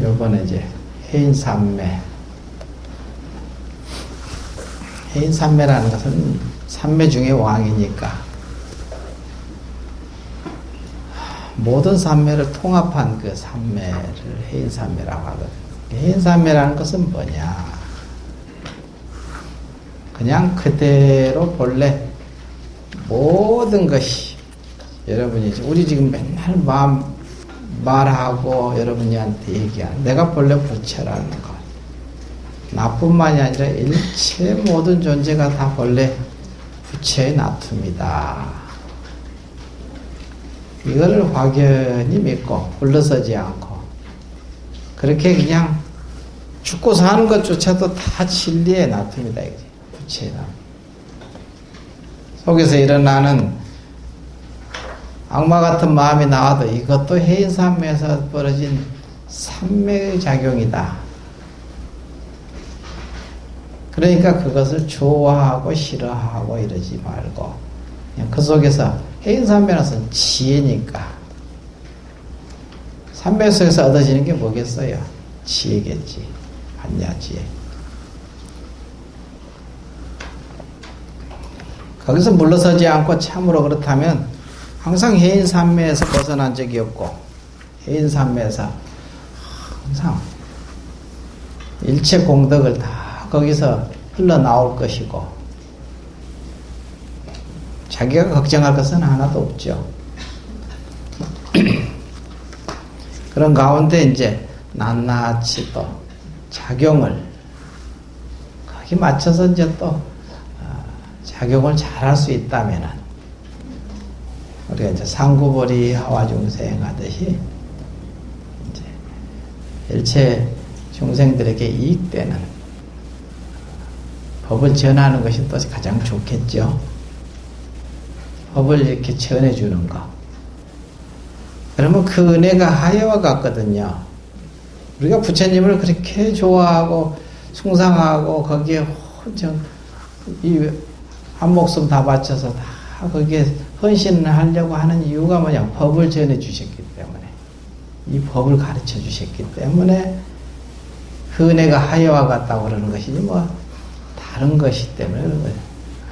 요번에 이제 해인산매. 해인산매라는 것은 산매 중에 왕이니까 모든 산매를 통합한 그 산매를 해인산매라고 하거든요. 해인산매라는 것은 뭐냐? 그냥 그대로 본래 모든 것이 여러분이 우리 지금 맨날 말하고 여러분이한테 얘기하는 내가 본래 부처라는 것, 나뿐만이 아니라 일체 모든 존재가 다 본래 부처의 나툼이다. 이거를 확연히 믿고 물러서지 않고 그렇게 그냥 죽고 사는 것조차도 다 진리의 나툼이다. 부처의 나툼. 속에서 일어나는 악마 같은 마음이 나와도 이것도 해인산매에서 벌어진 산매의 작용이다. 그러니까 그것을 좋아하고 싫어하고 이러지 말고 그냥 그 속에서 해인산매는 지혜니까 산매 속에서 얻어지는 게 뭐겠어요? 지혜겠지. 반야지혜. 거기서 물러서지 않고 참으로 그렇다면 항상 해인산매에서 벗어난 적이 없고 해인산매에서 항상 일체 공덕을 다 거기서 흘러나올 것이고 자기가 걱정할 것은 하나도 없죠. 그런 가운데 이제 낱낱이 또 작용을 거기 맞춰서 이제 또 작용을 잘할 수 있다면은 우리가 이제 상구보리 하와중생 하듯이 이제 일체 중생들에게 이익되는 법을 전하는 것이 또 가장 좋겠죠. 법을 이렇게 전해주는 거. 그러면 그 은혜가 하여와 같거든요. 우리가 부처님을 그렇게 좋아하고 숭상하고 거기에 한 목숨 다 바쳐서 다 거기에 헌신을 하려고 하는 이유가 뭐냐? 법을 전해 주셨기 때문에 이 법을 가르쳐 주셨기 때문에 그 은혜가 하여와 같다고 그러는 것이지 뭐 다른 것이 때문에 그런 거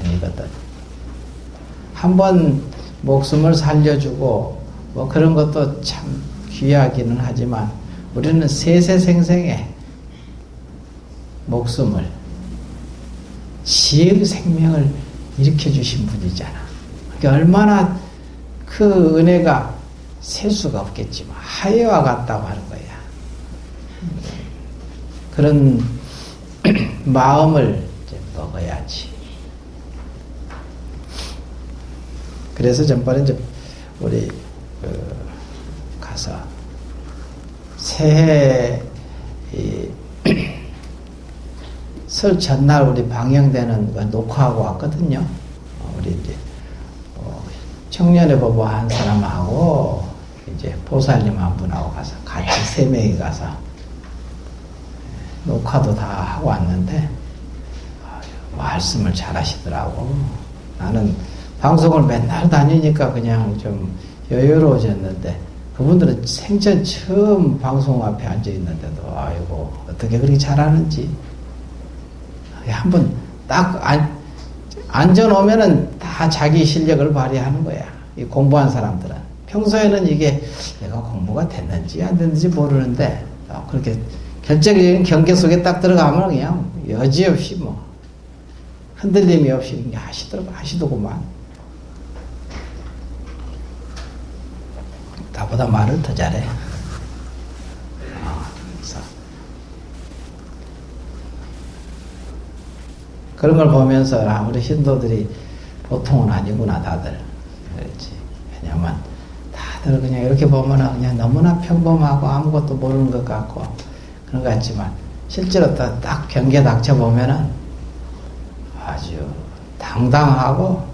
아니거든. 한번 목숨을 살려주고 뭐 그런 것도 참 귀하기는 하지만 우리는 세세생생의 목숨을 지혜의 생명을 일으켜 주신 분이잖아. 그러니까 얼마나 그 은혜가 셀 수가 없겠지만 하여와 같다고 하는 거야. 그런 마음을 이제 먹어야지. 그래서 전번에 이제 우리 가서 새해 설 전날 우리 방영되는 거 녹화하고 왔거든요. 우리 이제 청년의 법화 한 사람하고 이제 보살님 한 분하고 가서 같이 3명이 가서 녹화도 다 하고 왔는데 말씀을 잘 하시더라고. 나는 방송을 맨날 다니니까 그냥 좀 여유로워졌는데 그분들은 생전 처음 방송 앞에 앉아 있는데도 아이고 어떻게 그렇게 잘하는지 한번 딱 앉아놓으면은 다 자기 실력을 발휘하는 거야. 이 공부한 사람들은 평소에는 이게 내가 공부가 됐는지 안 됐는지 모르는데 그렇게 결정적인 경계 속에 딱 들어가면 그냥 여지없이 뭐 흔들림이 없이 하시더구만. 나보다 말을 더 잘해. 그런 걸 보면서 우리 신도들이 보통은 아니구나 다들. 그렇지. 왜냐면 다들 그냥 이렇게 보면 그냥 너무나 평범하고 아무것도 모르는 것 같고 그런 것 같지만 실제로 딱 경계에 닥쳐보면은 아주 당당하고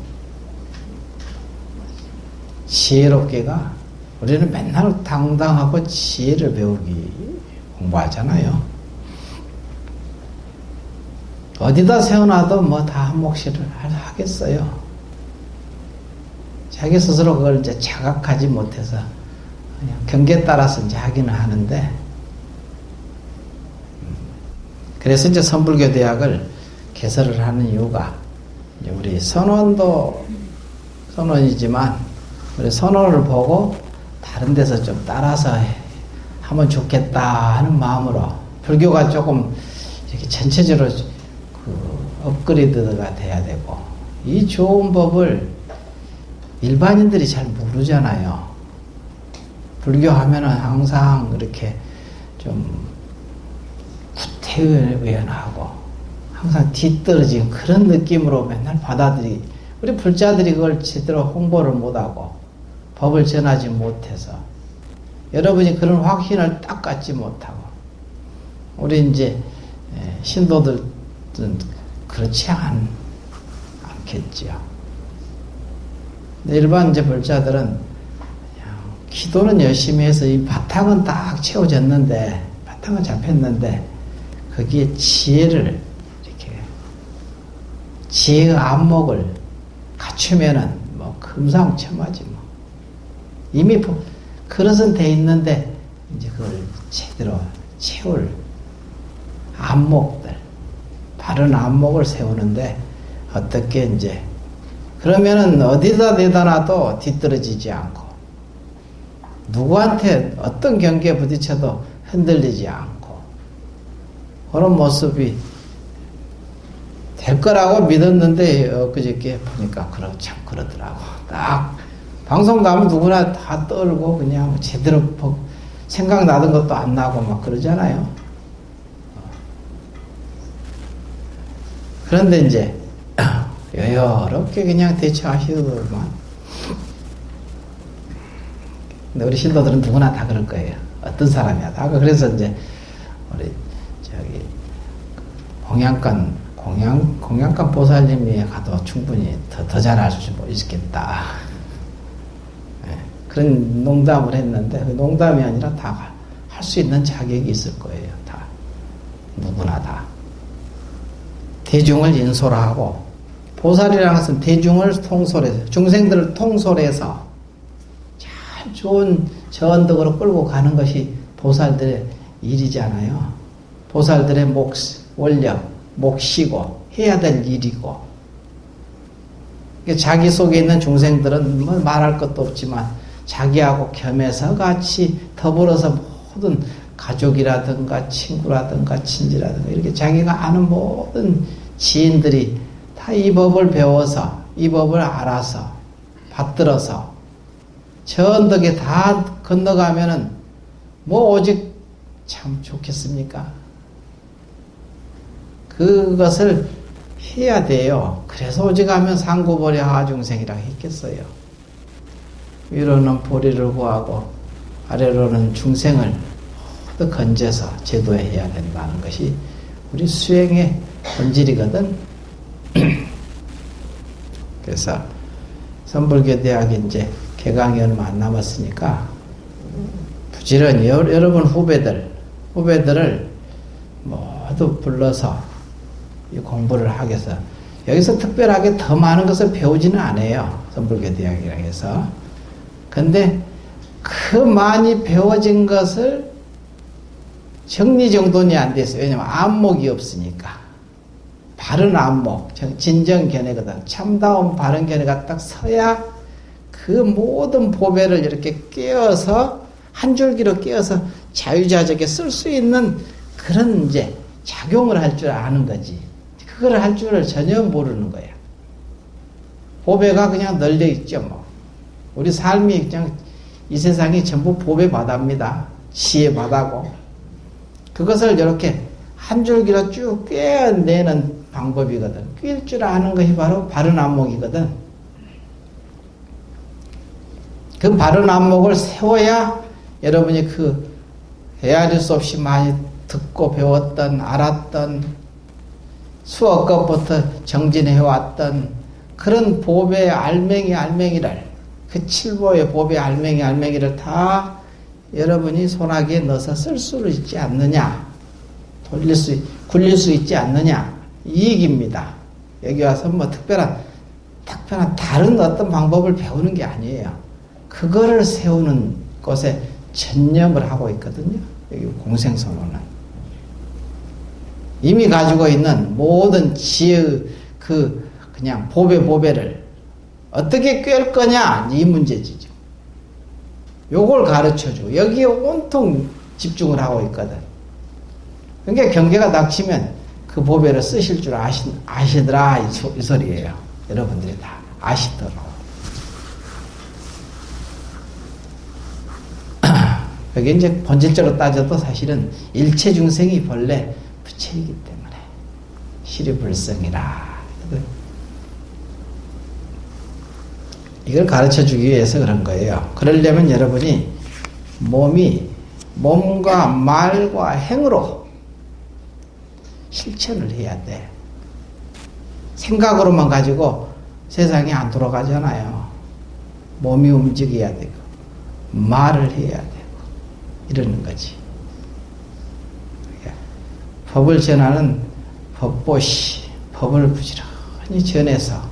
지혜롭게가 우리는 맨날 당당하고 지혜를 배우기 공부하잖아요. 어디다 세워놔도 뭐 다 한 몫을 하겠어요. 자기 스스로 그걸 이제 자각하지 못해서 그냥 경계에 따라서 이제 하기는 하는데 그래서 이제 선불교대학을 개설을 하는 이유가 이제 우리 선원도 선원이지만 우리 선원을 보고 다른 데서 좀 따라서 하면 좋겠다 하는 마음으로 불교가 조금 이렇게 전체적으로 업그레이드가 돼야 되고 이 좋은 법을 일반인들이 잘 모르잖아요. 불교 하면은 항상 이렇게 좀 구태의연하고 항상 뒤떨어진 그런 느낌으로 맨날 우리 불자들이 그걸 제대로 홍보를 못하고 법을 전하지 못해서 여러분이 그런 확신을 딱 갖지 못하고 우리 이제 신도들은 그렇지 않겠지요. 일반 이제 불자들은 그냥 기도는 열심히 해서 이 바탕은 딱 채워졌는데 바탕은 잡혔는데 거기에 지혜를 이렇게 지혜의 안목을 갖추면은 뭐 금상첨화지 뭐 이미 그릇은 돼 있는데 이제 그걸 제대로 채울 안목들 바른 안목을 세우는데 어떻게 이제 그러면은 어디다 내다 놔도 뒤떨어지지 않고 누구한테 어떤 경계에 부딪혀도 흔들리지 않고 그런 모습이 될 거라고 믿었는데 엊그저께 보니까 참 그러더라고. 딱 방송 가면 누구나 다 떨고 그냥 제대로 생각나던 것도 안 나고 막 그러잖아요. 그런데 이제 여유롭게 그냥 대처하시더만. 근데 우리 신도들은 누구나 다 그럴 거예요. 어떤 사람이야. 다 그래서 이제 우리 공양간 보살님이 가도 충분히 더 잘할 수 있겠다. 네, 그런 농담을 했는데 그 농담이 아니라 다 할 수 있는 자격이 있을 거예요. 다 누구나 다. 대중을 인솔하고 보살이라는 것은 대중을 통솔해서 중생들을 통솔해서 참 좋은 저언덕으로 끌고 가는 것이 보살들의 일이잖아요. 보살들의 원력, 몫이고 해야 될 일이고 자기 속에 있는 중생들은 뭐 말할 것도 없지만 자기하고 겸해서 같이 더불어서 모든 가족이라든가 친구라든가 친지라든가 이렇게 자기가 아는 모든 지인들이 다 이 법을 배워서 이 법을 알아서 받들어서 저 언덕에 다 건너가면은 뭐 오직 참 좋겠습니까? 그것을 해야 돼요. 그래서 오직하면 상구보리 하중생이라고 했겠어요. 위로는 보리를 구하고 아래로는 중생을 모두 건져서 제도해야 된다는 것이 우리 수행의 본질이거든. 그래서 선불교대학이 이제 개강이 얼마 안 남았으니까 부지런히 여러분 후배들을 모두 불러서 이 공부를 하게 해서 여기서 특별하게 더 많은 것을 배우지는 않아요. 선불교대학이라 해서. 근데 그 많이 배워진 것을 정리정돈이 안 됐어요. 왜냐면 안목이 없으니까. 바른 안목, 진정견해거든. 참다운 바른 견해가 딱 서야 그 모든 보배를 이렇게 깨어서 한 줄기로 깨어서 자유자적에 쓸 수 있는 그런 이제 작용을 할 줄 아는 거지. 그걸 할 줄을 전혀 모르는 거야. 보배가 그냥 널려 있죠, 뭐. 우리 삶이 그냥 이 세상이 전부 보배 바다입니다. 지혜 바다고. 그것을 이렇게 한 줄기로 쭉 꿰어내는 방법이거든. 꿰일 줄 아는 것이 바로 바른 안목이거든. 그 바른 안목을 세워야 여러분이 그 헤아릴 수 없이 많이 듣고 배웠던, 알았던, 수억 것부터 정진해왔던 그런 보배의 알맹이를, 그 칠보의 보배의 알맹이를 다 여러분이 손아귀에 넣어서 쓸 수 있지 않느냐, 굴릴 수 있지 않느냐, 이 얘기입니다. 여기 와서 뭐 특별한 다른 어떤 방법을 배우는 게 아니에요. 그거를 세우는 것에 전념을 하고 있거든요. 여기 공생선언은. 이미 가지고 있는 모든 지혜의 그냥 보배를 어떻게 꿰을 거냐, 이 문제지. 요걸 가르쳐주고, 여기에 온통 집중을 하고 있거든. 그러니까 경계가 닥치면 그 보배를 쓰실 줄 아시더라, 이 소리예요. 여러분들이 다 아시도록. 그게 이제 본질적으로 따져도 사실은 일체 중생이 본래 부처이기 때문에 시류불성이라. 이걸 가르쳐 주기 위해서 그런 거예요. 그러려면 여러분이 몸과 말과 행으로 실천을 해야 돼. 생각으로만 가지고 세상이 안 돌아가잖아요. 몸이 움직여야 되고, 말을 해야 되고, 이러는 거지. 법을 전하는 법보시, 법을 부지런히 전해서,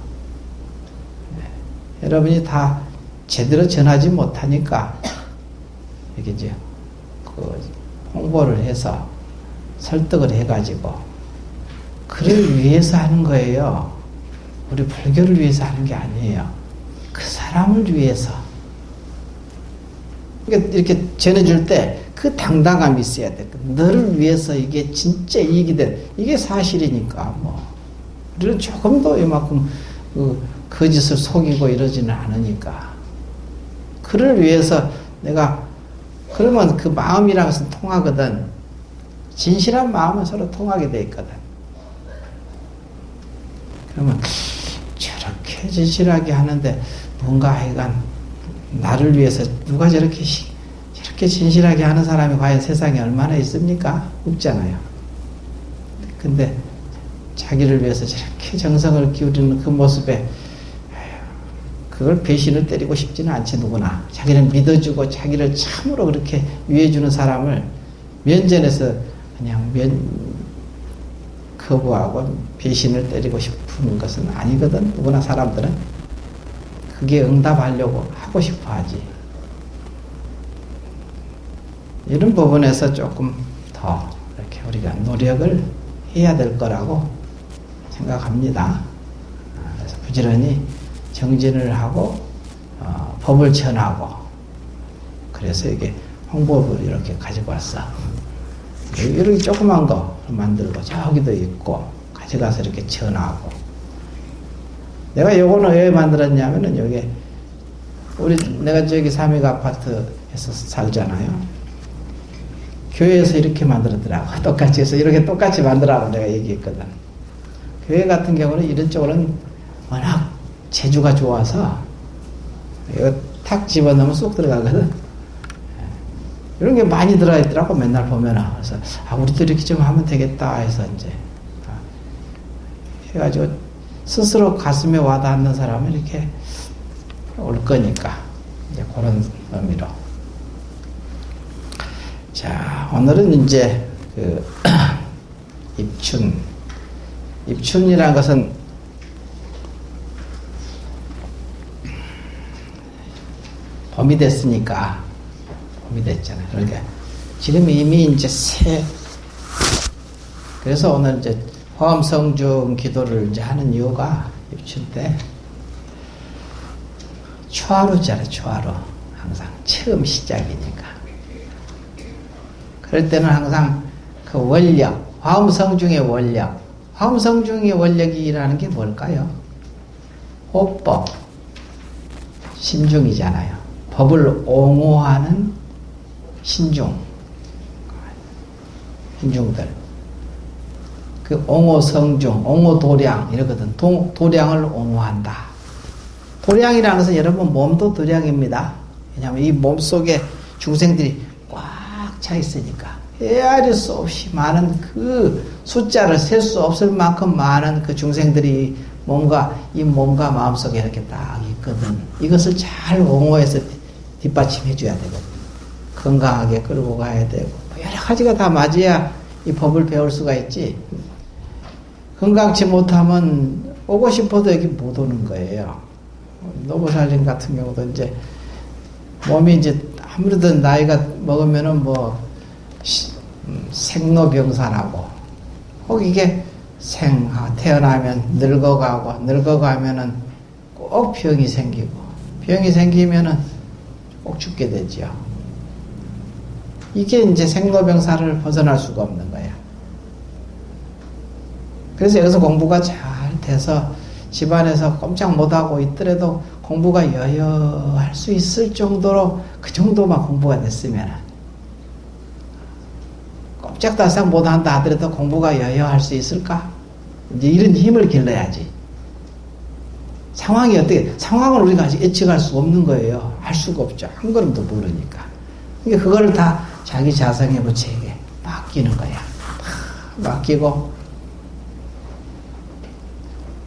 여러분이 다 제대로 전하지 못하니까, 이렇게 이제, 홍보를 해서 설득을 해가지고, 그를 위해서 하는 거예요. 우리 불교를 위해서 하는 게 아니에요. 그 사람을 위해서. 그러니까 이렇게 전해줄 때 그 당당함이 있어야 돼. 너를 위해서 이게 진짜 이익이 돼. 이게 사실이니까 뭐. 우리는 조금도 이만큼 거짓을 속이고 이러지는 않으니까. 그를 위해서 내가 그러면 그 마음이랑 것은 통하거든. 진실한 마음은 서로 통하게 돼 있거든. 그러면 저렇게 진실하게 하는데 뭔가 하여간 나를 위해서 누가 저렇게 진실하게 하는 사람이 과연 세상에 얼마나 있습니까? 없잖아요. 근데 자기를 위해서 저렇게 정성을 기울이는 그 모습에 그걸 배신을 때리고 싶지는 않지 누구나. 자기를 믿어주고 자기를 참으로 그렇게 위해주는 사람을 면전에서 그냥 거부하고 배신을 때리고 싶은 것은 아니거든. 누구나 사람들은 그게 응답하려고 하고 싶어 하지. 이런 부분에서 조금 더 이렇게 우리가 노력을 해야 될 거라고 생각합니다. 그래서 부지런히 정진을 하고 법을 전하고, 그래서 이게 홍보를 이렇게 가지고 왔어. 이렇게 조그만 거 만들고 저기도 있고 가져가서 이렇게 전하고. 내가 요거는 왜 만들었냐면은 요게 내가 저기 삼익 아파트에서 살잖아요. 교회에서 이렇게 만들었더라고. 똑같이 해서 이렇게 똑같이 만들라고 내가 얘기했거든. 교회 같은 경우는 이런 쪽으로는 워낙 재주가 좋아서 이거 탁 집어넣으면 쏙 들어가거든. 이런 게 많이 들어있더라고, 맨날 보면은. 그래서, 우리도 이렇게 좀 하면 되겠다 해서 이제, 해가지고, 스스로 가슴에 와닿는 사람은 이렇게 올 거니까, 이제 그런 의미로. 자, 오늘은 이제, 입춘. 입춘이라는 것은, 봄이 됐으니까, 봄이 됐잖아요. 그러니까 지금 이미 이제 그래서 오늘 이제 화엄성중 기도를 이제 하는 이유가 입춘 때 초하루잖아요. 초하루. 항상 처음 시작이니까. 그럴 때는 항상 그 원력, 화엄성중의 원력, 화엄성중의 원력이라는 게 뭘까요? 호법, 신중이잖아요. 법을 옹호하는 신중들. 그 옹호성중, 옹호도량 이러거든. 도량을 옹호한다. 도량이라는 것은 여러분 몸도 도량입니다. 왜냐하면 이 몸 속에 중생들이 꽉 차 있으니까 헤아릴 수 없이 많은 그 숫자를 셀 수 없을 만큼 많은 그 중생들이 이 몸과 마음 속에 이렇게 딱 있거든. 이것을 잘 옹호해서 뒷받침해 줘야 되거든. 건강하게 끌고 가야 되고, 여러 가지가 다 맞아야 이 법을 배울 수가 있지. 건강치 못하면 오고 싶어도 여기 못 오는 거예요. 노보살님 같은 경우도 이제 몸이 이제 아무래도 나이가 먹으면은 뭐 생로병사라고 꼭 이게 태어나면 늙어가면은 꼭 병이 생기고, 병이 생기면은 꼭 죽게 되죠. 이게 이제 생로병사를 벗어날 수가 없는 거야. 그래서 여기서 공부가 잘 돼서 집안에서 꼼짝 못하고 있더라도 공부가 여여할 수 있을 정도로 그 정도만 공부가 됐으면, 꼼짝달싹 못한다 하더라도 공부가 여여할 수 있을까? 이제 이런 힘을 길러야지. 상황을 우리가 아직 예측할 수 없는 거예요. 할 수가 없죠. 한 걸음도 모르니까. 그러니까 그걸 다 자기 자성의 부처에게 맡기는 거야. 맡기고,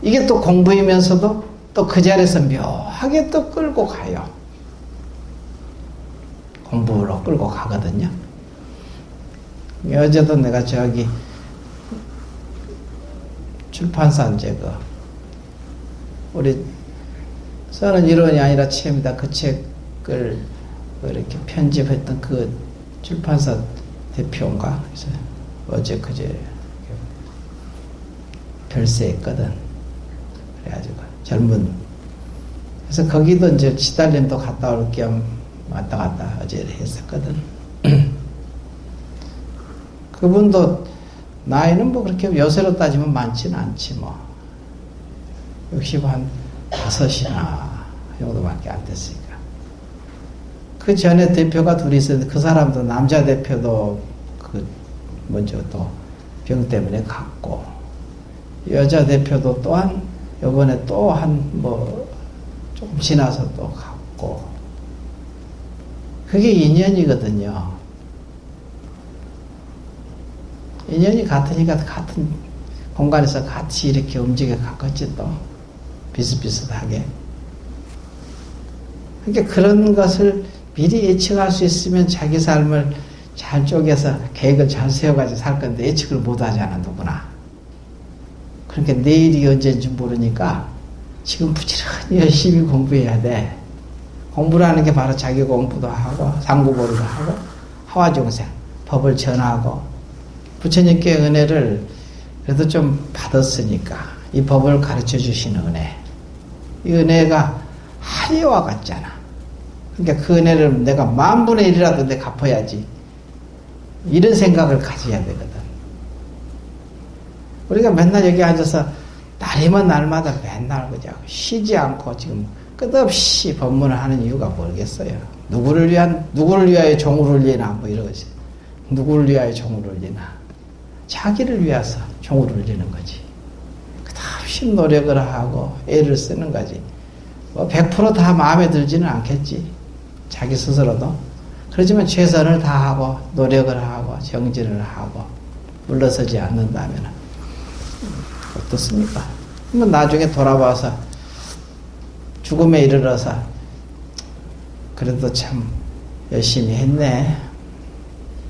이게 또 공부이면서도 또 그 자리에서 묘하게 또 끌고 가요. 공부로 끌고 가거든요. 어제도 내가 저기 출판사 이제 우리 써는 이론이 아니라 체험이다. 그 책을 이렇게 편집했던 그 출판사 대표인가? 그래서 어제 그제 별세했거든. 그래가지고 그래서 거기도 이제 시달림도 갔다 올 겸 왔다 갔다 어제 했었거든. 그분도 나이는 뭐 그렇게 요새로 따지면 많지는 않지 뭐. 65이나 정도밖에 안 됐으니까. 그 전에 대표가 둘이 있었는데 그 사람도 남자 대표도 먼저 또 병 때문에 갔고, 여자 대표도 또한 요번에 또 조금 지나서 또 갔고, 그게 인연이거든요. 인연이 같으니까 같은 공간에서 같이 이렇게 움직여 갔겠지 또. 비슷비슷하게. 그러니까 그런 것을 미리 예측할 수 있으면 자기 삶을 잘 쪼개서 계획을 잘 세워가지고 살 건데 예측을 못 하잖아, 누구나. 그러니까 내일이 언제인지 모르니까 지금 부지런히 열심히 공부해야 돼. 공부라는 게 바로 자기 공부도 하고, 상구보리도 하고, 하와종생, 법을 전하고, 부처님께 은혜를 그래도 좀 받았으니까, 이 법을 가르쳐 주시는 은혜. 이 은혜가 한이와 같잖아. 그러니까 그 은혜를 내가 10,000분의 1이라도 내가 갚아야지. 이런 생각을 가져야 되거든. 우리가 맨날 여기 앉아서 날이면 날마다 맨날 그냥 쉬지 않고 지금 끝없이 법문을 하는 이유가 뭐겠어요? 누구를 위하여 종을 울리나 뭐 이러지. 누구를 위하여 종을 울리나? 자기를 위해서 종을 울리는 거지. 끝없이 노력을 하고 애를 쓰는 거지. 뭐 100% 다 마음에 들지는 않겠지. 자기 스스로도. 그렇지만 최선을 다하고 노력을 하고 정진을 하고 물러서지 않는다면 어떻습니까? 그러면 나중에 돌아와서 죽음에 이르러서 그래도 참 열심히 했네.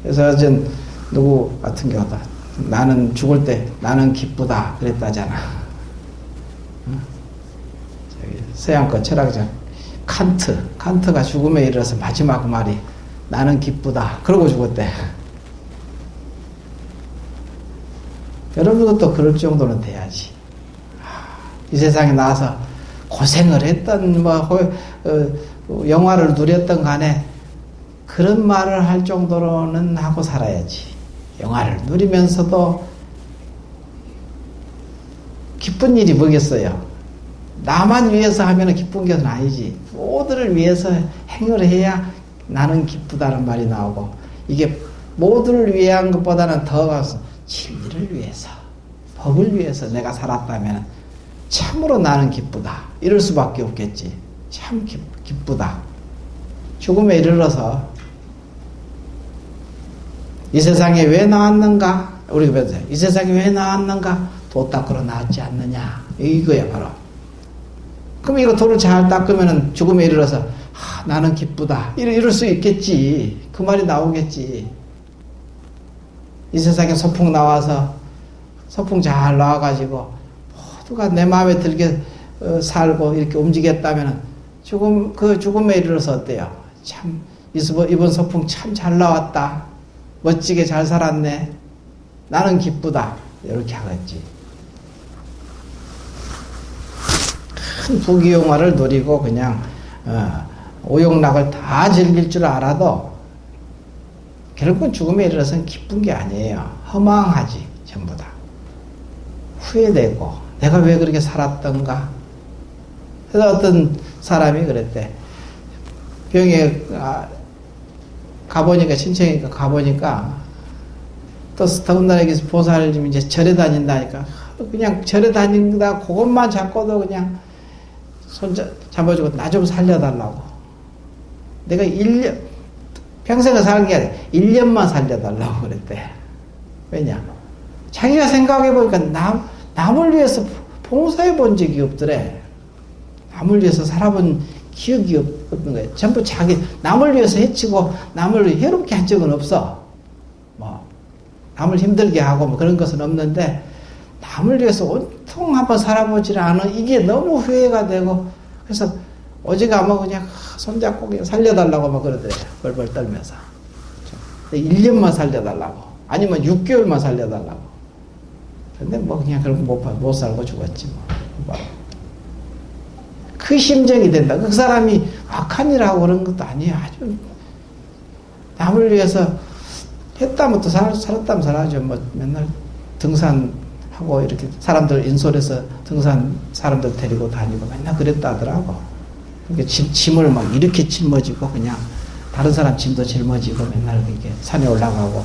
그래서 어제 누구 같은 경우다. 나는 죽을 때 나는 기쁘다 그랬다잖아. 서양권 철학자 칸트가 죽음에 이르러서 마지막 말이 나는 기쁘다 그러고 죽었대. 여러분도 그럴 정도는 돼야지. 이 세상에 나와서 고생을 했던 영화를 누렸던 간에 그런 말을 할 정도로는 하고 살아야지. 영화를 누리면서도 기쁜 일이 뭐겠어요? 나만 위해서 하면 기쁜 것은 아니지. 모두를 위해서 행을 해야 나는 기쁘다는 말이 나오고, 이게 모두를 위한 것보다는 더 가서 진리를 위해서, 법을 위해서 내가 살았다면 참으로 나는 기쁘다. 이럴 수밖에 없겠지. 참 기쁘다. 죽음에 이르러서 이 세상에 왜 나왔는가? 우리가 배우세요. 이 세상에 왜 나왔는가? 도 닦으러 나왔지 않느냐? 이거야 바로. 그럼 이거 도를 잘 닦으면 죽음에 이르러서 나는 기쁘다. 이럴 수 있겠지. 그 말이 나오겠지. 이 세상에 소풍 나와서 소풍 잘 나와가지고 모두가 내 마음에 들게 살고 이렇게 움직였다면 죽음에 이르러서 어때요? 참 이번 소풍 참 잘 나왔다. 멋지게 잘 살았네. 나는 기쁘다. 이렇게 하겠지. 큰 부귀영화를 누리고 그냥 오욕락을 다 즐길 줄 알아도 결국은 죽음에 이르러서는 기쁜 게 아니에요. 허망하지 전부 다. 후회되고 내가 왜 그렇게 살았던가. 그래서 어떤 사람이 그랬대. 병에 가보니까 친척이니까 가보니까 또 더군다나 여기서 보살님이 이제 절에 다닌다니까 그냥 절에 다닌다 그것만 잡고도 그냥 손 잡아주고 나 좀 살려달라고. 내가 1년 평생을 살게 아니라 1년만 살려달라고 그랬대. 왜냐? 자기가 생각해보니까 남을 위해서 봉사해 본 적이 없더래. 남을 위해서 살아본 기억이 없는 거예요. 전부 자기 남을 위해서 해치고 남을 해롭게 한 적은 없어. 뭐 남을 힘들게 하고 뭐 그런 것은 없는데 남을 위해서 온통 한번 살아보질 않아. 이게 너무 후회가 되고 그래서 오지가면 그냥 손잡고 그냥 살려달라고 막 그러더래. 벌벌 떨면서. 1년만 살려달라고. 아니면 6개월만 살려달라고. 근데 뭐 그냥 결국 못 살고 죽었지 뭐. 그 심정이 된다. 그 사람이 악한 일하고 그런 것도 아니에요. 아주 남을 위해서 했다면 또 살았다면 살아죠. 뭐 맨날 등산하고 이렇게 사람들 인솔해서 등산 사람들 데리고 다니고 맨날 그랬다 하더라고. 그러니까 짐을 막 이렇게 짊어지고 그냥 다른 사람 짐도 짊어지고 맨날 이렇게 산에 올라가고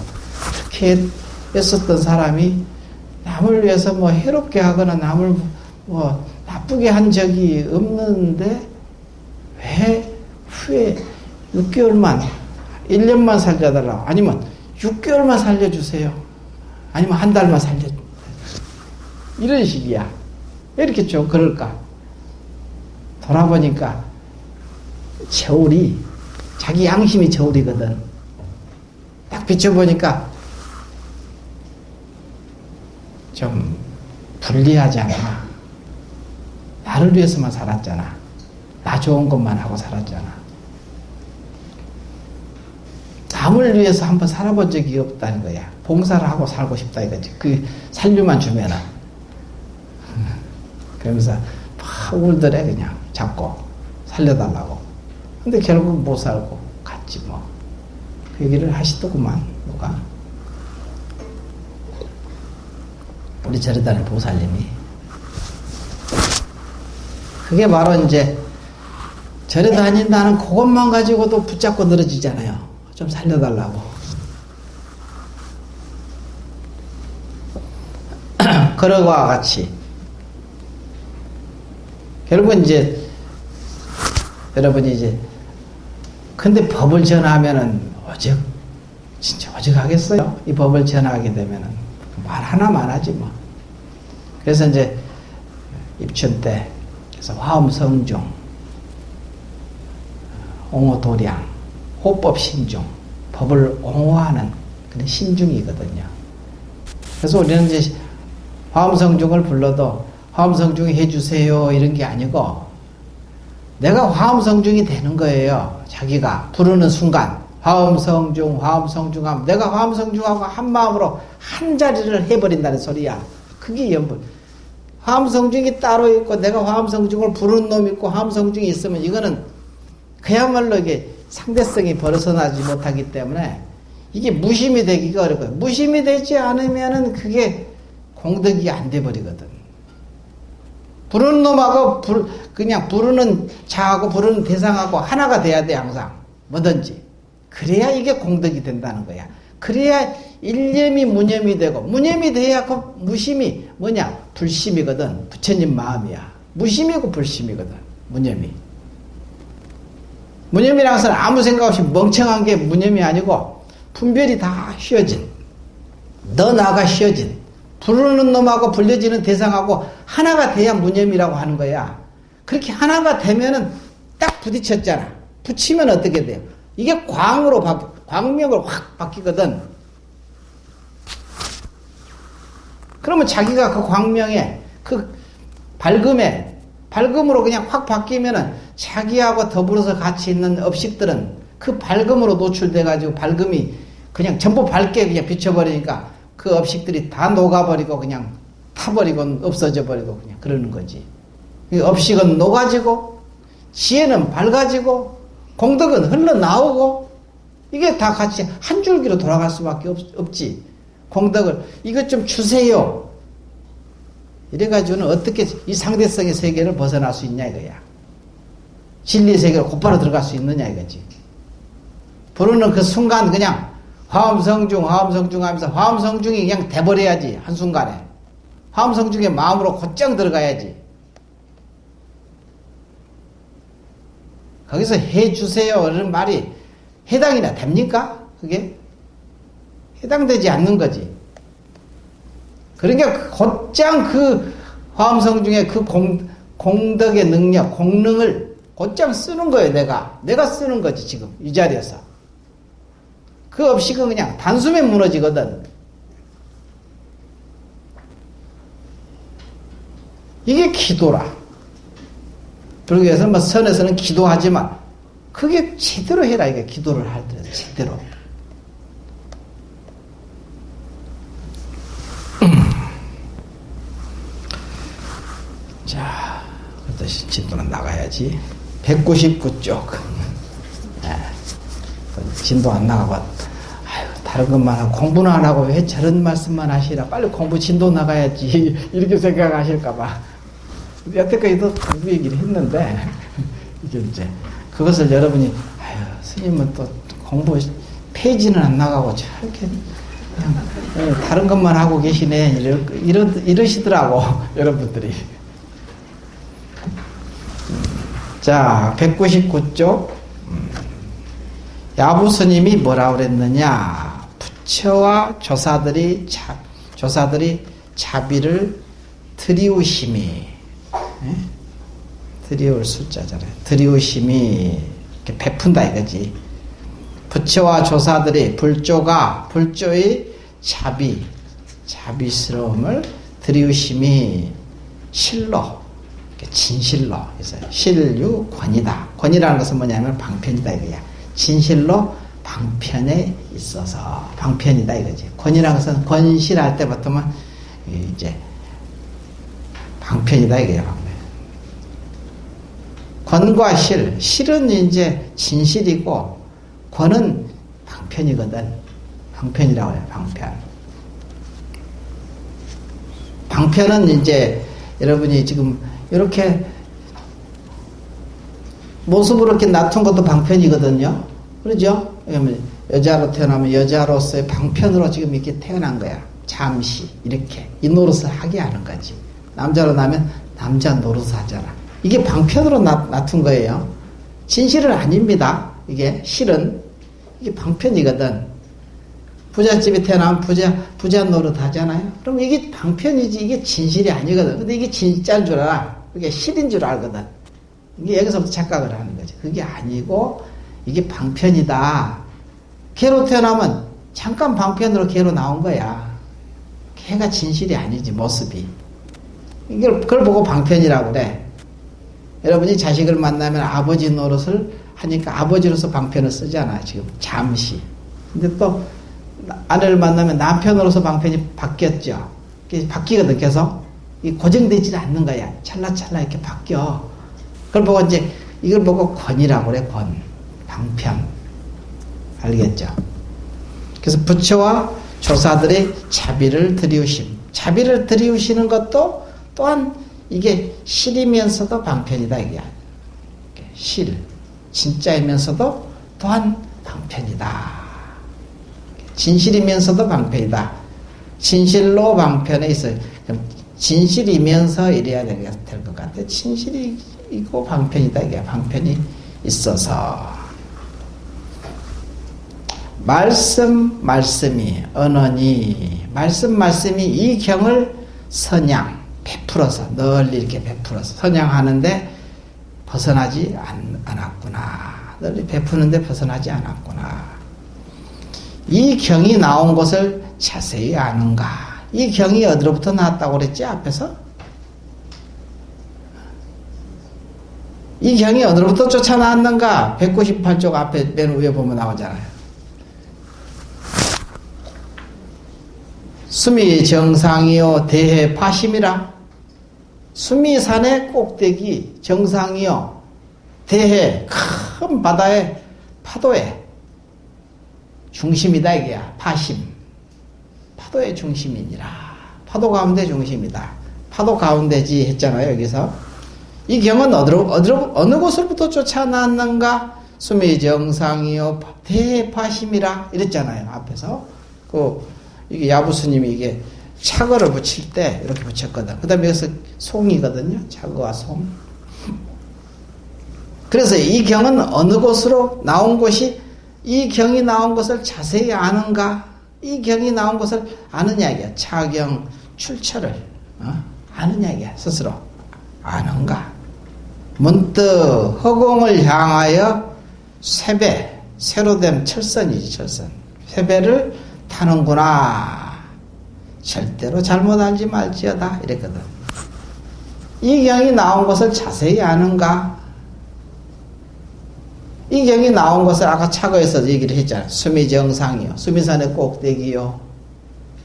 그렇게 했었던 사람이 남을 위해서 뭐 해롭게 하거나 남을 뭐 나쁘게 한 적이 없는데 왜 후에 6개월만 1년만 살려달라고 아니면 6개월만 살려주세요. 아니면 한 달만 살려주세요. 이런 식이야. 왜 이렇게 좀 그럴까? 돌아보니까 저울이 자기 양심이 저울이거든. 딱 비춰보니까 좀 불리하지 않나. 나를 위해서만 살았잖아. 나 좋은 것만 하고 살았잖아. 남을 위해서 한번 살아본 적이 없다는 거야. 봉사를 하고 살고 싶다 이거지. 그 살류만 주면은. 그러면서 막 울더래 그냥 잡고 살려달라고. 근데 결국 못 살고 갔지 뭐. 그 얘기를 하시더구만 누가. 우리 절에 다니는 보살님이. 그게 바로 이제 절에 다닌다는 그것만 가지고도 붙잡고 늘어지잖아요. 좀 살려달라고. 그러고와 같이 결국은 이제 여러분이 이제 근데 법을 전하면은 진짜 오죽하겠어요? 이 법을 전하게 되면은 말 하나만 하지 뭐. 그래서 이제 입춘 때 그래서 화엄성중, 옹호도량, 호법신중, 법을 옹호하는 그런 신중이거든요. 그래서 우리는 이제 화엄성중을 불러도 화엄성중이 해주세요 이런 게 아니고 내가 화엄성중이 되는 거예요. 자기가 부르는 순간 화엄성중 하면 내가 화엄성중하고 한 마음으로 한 자리를 해버린다는 소리야. 그게 연불. 화엄성중이 따로 있고 내가 화엄성중을 부르는 놈이 있고 화엄성중이 있으면 이거는 그야말로 이게 상대성이 벗어나지 못하기 때문에 이게 무심이 되기가 어렵거든. 무심이 되지 않으면은 그게 공덕이 안 돼버리거든. 부르는 놈하고 그냥 부르는 자하고 부르는 대상하고 하나가 돼야 돼 항상. 뭐든지. 그래야 이게 공덕이 된다는 거야. 그래야 일념이 무념이 되고 무념이 돼야 그 무심이 뭐냐? 불심이거든. 부처님 마음이야. 무심이고 불심이거든. 무념이. 무념이라는 것은 아무 생각 없이 멍청한 게 무념이 아니고 분별이 다 휘어진 너 나가 휘어진 부르는 놈하고 불려지는 대상하고 하나가 돼야 무념이라고 하는 거야. 그렇게 하나가 되면은 딱 부딪혔잖아. 붙이면 어떻게 돼요? 이게 광으로 광명으로 확 바뀌거든. 그러면 자기가 그 광명에 그 밝음으로 그냥 확 바뀌면은 자기하고 더불어서 같이 있는 업식들은 그 밝음으로 노출돼가지고 밝음이 그냥 전부 밝게 그냥 비춰버리니까 그 업식들이 다 녹아버리고 그냥 타버리고 없어져 버리고 그냥 그러는 거지. 업식은 녹아지고 지혜는 밝아지고 공덕은 흘러나오고 이게 다 같이 한 줄기로 돌아갈 수밖에 없지. 공덕을 이것 좀 주세요. 이래가지고는 어떻게 이 상대성의 세계를 벗어날 수 있냐 이거야. 진리 세계로 곧바로 들어갈 수 있느냐 이거지. 부르는 그 순간 그냥 화엄성중 하면서 화엄성중이 그냥 돼버려야지. 한순간에 화엄성중의 마음으로 곧장 들어가야지. 거기서 해주세요 이런 말이 해당이나 됩니까? 그게 해당되지 않는 거지. 그러니까 곧장 그 화엄성중의 그 공덕의 능력, 공능을 곧장 쓰는 거예요. 내가 쓰는 거지 지금 이 자리에서. 그 업식은 그냥 단숨에 무너지거든. 이게 기도라. 불교에서 뭐 선에서는 기도하지만 그게 제대로 해라. 이게 기도를 할 때 제대로. 자, 그것도 진도는 나가야지. 199쪽. 진도 안 나가고, 아유, 다른 것만 하고, 공부는 안 하고, 왜 저런 말씀만 하시라. 빨리 공부 진도 나가야지. 이렇게 생각하실까봐. 여태까지도 공부 얘기를 했는데, 이게 이제, 그것을 여러분이, 아유, 스님은 또 공부, 페이지는 안 나가고, 저렇게, 그냥, 다른 것만 하고 계시네. 이러시더라고, 여러분들이. 자, 199쪽. 야부 스님이 뭐라 그랬느냐? 부처와 조사들이 자비를 드리우심이, 드리울 숫자잖아요. 드리우심이 이렇게 베푼다 이거지. 부처와 조사들이 불조의 자비스러움을 드리우심이 실로, 진실로 해서 실유 권이다. 권이라는 것은 뭐냐면 방편이다 이거야. 진실로 방편에 있어서 방편이다 이거지. 권이라는 것은 권실할 때부터만 이제 방편이다 이거야. 방편. 권과 실은 이제 진실이고 권은 방편이거든. 방편이라고 해요. 방편은 이제 여러분이 지금 이렇게 모습으로 이렇게 낮춘 것도 방편이거든요. 그러죠? 왜냐면 여자로 태어나면 여자로서의 방편으로 지금 이렇게 태어난 거야. 잠시 이렇게 이 노릇을 하게 하는 거지. 남자로 나면 남자 노릇을 하잖아. 이게 방편으로 낮춘 거예요. 진실은 아닙니다. 이게 실은 이게 방편이거든. 부잣집에 태어나면 부자 노릇 하잖아요. 그럼 이게 방편이지 이게 진실이 아니거든. 근데 이게 진짜인 줄 알아. 이게 실인 줄 알거든. 이게 여기서부터 착각을 하는 거지. 그게 아니고 이게 방편이다. 개로 태어나면 잠깐 방편으로 개로 나온 거야. 개가 진실이 아니지 모습이. 그걸 보고 방편이라고 그래. 여러분이 자식을 만나면 아버지 노릇을 하니까 아버지로서 방편을 쓰잖아 지금 잠시. 근데 또 아내를 만나면 남편으로서 방편이 바뀌었죠. 바뀌거든 계속. 이 고정되지 않는 거야. 찰나찰나 이렇게 바뀌어. 그걸 보고 이제 이걸 보고 권이라고 그래. 권, 방편. 알겠죠? 그래서 부처와 조사들의 자비를 드리우시는 것도 또한 이게 실이면서도 방편이다 이게. 실, 진짜이면서도 또한 방편이다. 진실이면서도 방편이다. 진실로 방편에 있어요. 진실이면서 이래야 될 것 같아. 진실이고 방편이다. 이게 방편이 있어서. 말씀이 언어니 말씀이 이 경을 선양 베풀어서 널리 이렇게 베풀어서 선양하는데 벗어나지 않았구나. 널리 베푸는데 벗어나지 않았구나. 이 경이 나온 것을 자세히 아는가. 이 경이 어디로부터 나왔다고 그랬지 앞에서? 이 경이 어디로부터 쫓아나왔는가? 198쪽 앞에 맨 위에 보면 나오잖아요. 수미 정상이요 대해 파심이라. 수미산의 꼭대기 정상이요 대해 큰 바다의 파도의 중심이다 이게야. 파심. 파도의 중심이니라. 파도 가운데 중심이다. 파도 가운데지 했잖아요 여기서. 이 경은 어느 곳으로부터 쫓아났는가? 수미 정상이요 대해 파심이라 이랬잖아요 앞에서. 이게 야부스님이 이게 착어를 붙일 때 이렇게 붙였거든. 그 다음에 여기서 송이거든요. 착어와 송. 그래서 이 경은 어느 곳으로 나온 곳이, 이 경이 나온 것을 자세히 아는가? 이 경이 나온 것을 아느냐 이게. 차경 출처를 아느냐 이게. 스스로 아는가? 문득 허공을 향하여 쇠배, 새로 된 철선이지 철선. 쇠배를 타는구나. 절대로 잘못 알지 말지어다 이랬거든. 이 경이 나온 것을 자세히 아는가? 이 경이 나온 것을 아까 차거에서 얘기를 했잖아요. 수미정상이요 수미산의 꼭대기요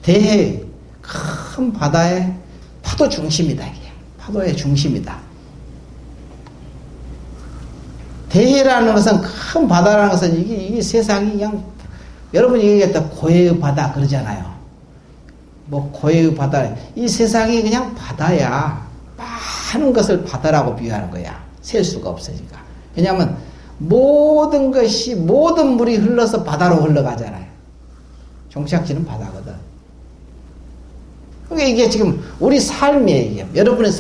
대해 큰 바다의 파도 중심이다 이게. 파도의 중심이다. 대해라는 것은 큰 바다라는 것은 이게 세상이 그냥 여러분이 얘기했다 고해의 바다 그러잖아요. 뭐 고해의 바다. 이 세상이 그냥 바다야. 많은 것을 바다라고 비유하는 거야. 셀 수가 없으니까. 왜냐하면 모든 것이 모든 물이 흘러서 바다로 흘러가잖아요. 종착지는 바다거든. 그러니까 이게 지금 우리 삶이에요. 이게. 여러분의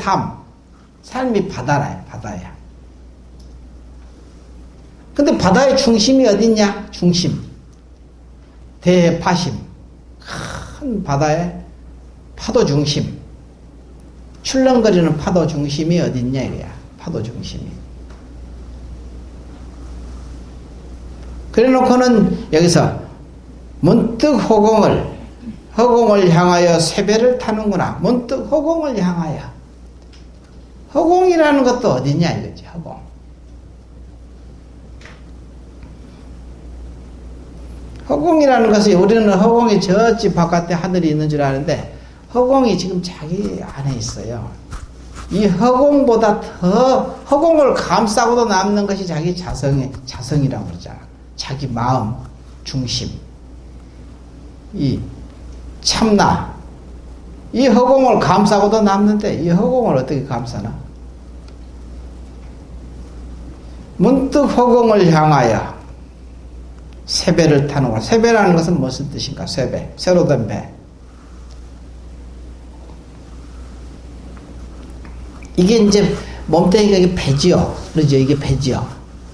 삶이 바다야. 근데 바다의 중심이 어딨냐? 중심. 대파심. 큰 바다의 파도 중심. 출렁거리는 파도 중심이 어딨냐 이거야. 파도 중심이. 그래 놓고는 여기서 문득 허공을 향하여 쇠배를 타는구나. 문득 허공을 향하여. 허공이라는 것도 어딨냐 이거지. 허공. 허공이라는 것이 우리는 허공이 저집 바깥에 하늘이 있는 줄 아는데 허공이 지금 자기 안에 있어요. 이 허공보다 더 허공을 감싸고도 남는 것이 자기 자성이라고 그러잖아. 자기 마음 중심. 이 참나. 이 허공을 감싸고도 남는데 이 허공을 어떻게 감싸나? 문득 허공을 향하여 쇠배를 타는 거. 쇠배라는 것은 무슨 뜻인가? 쇠배. 새로 된 배. 이게 이제 몸뚱이가 이게 배지요. 그러죠? 이게 배지요.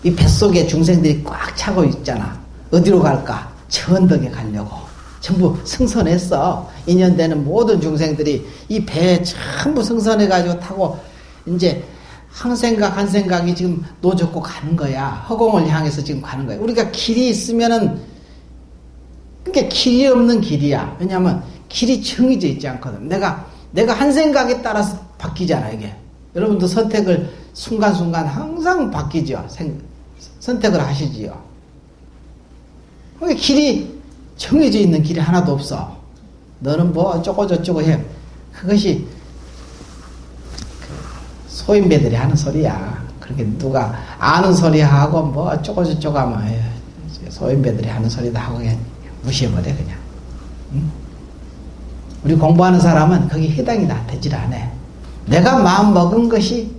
이 뱃속에 중생들이 꽉 차고 있잖아. 어디로 갈까? 저 언덕에 가려고. 전부 승선했어. 인연되는 모든 중생들이 이 배에 전부 승선해가지고 타고 이제 한 생각이 지금 노젓고 가는 거야. 허공을 향해서 지금 가는 거야. 우리가 길이 있으면은, 그게 길이 없는 길이야. 왜냐하면 길이 정해져 있지 않거든. 내가 한 생각에 따라서 바뀌잖아, 이게. 여러분도 선택을 순간순간 항상 바뀌죠. 선택을 하시지요. 그러니까 길이 정해져 있는 길이 하나도 없어. 너는 뭐 어쩌고저쩌고 해. 그것이 소인배들이 하는 소리야. 그렇게 누가 아는 소리 하고 뭐 어쩌고저쩌고 하면 소인배들이 하는 소리도 하고 그냥 무시해버려 그냥. 응? 우리 공부하는 사람은 거기 해당이 되질 않아. 내가 마음 먹은 것이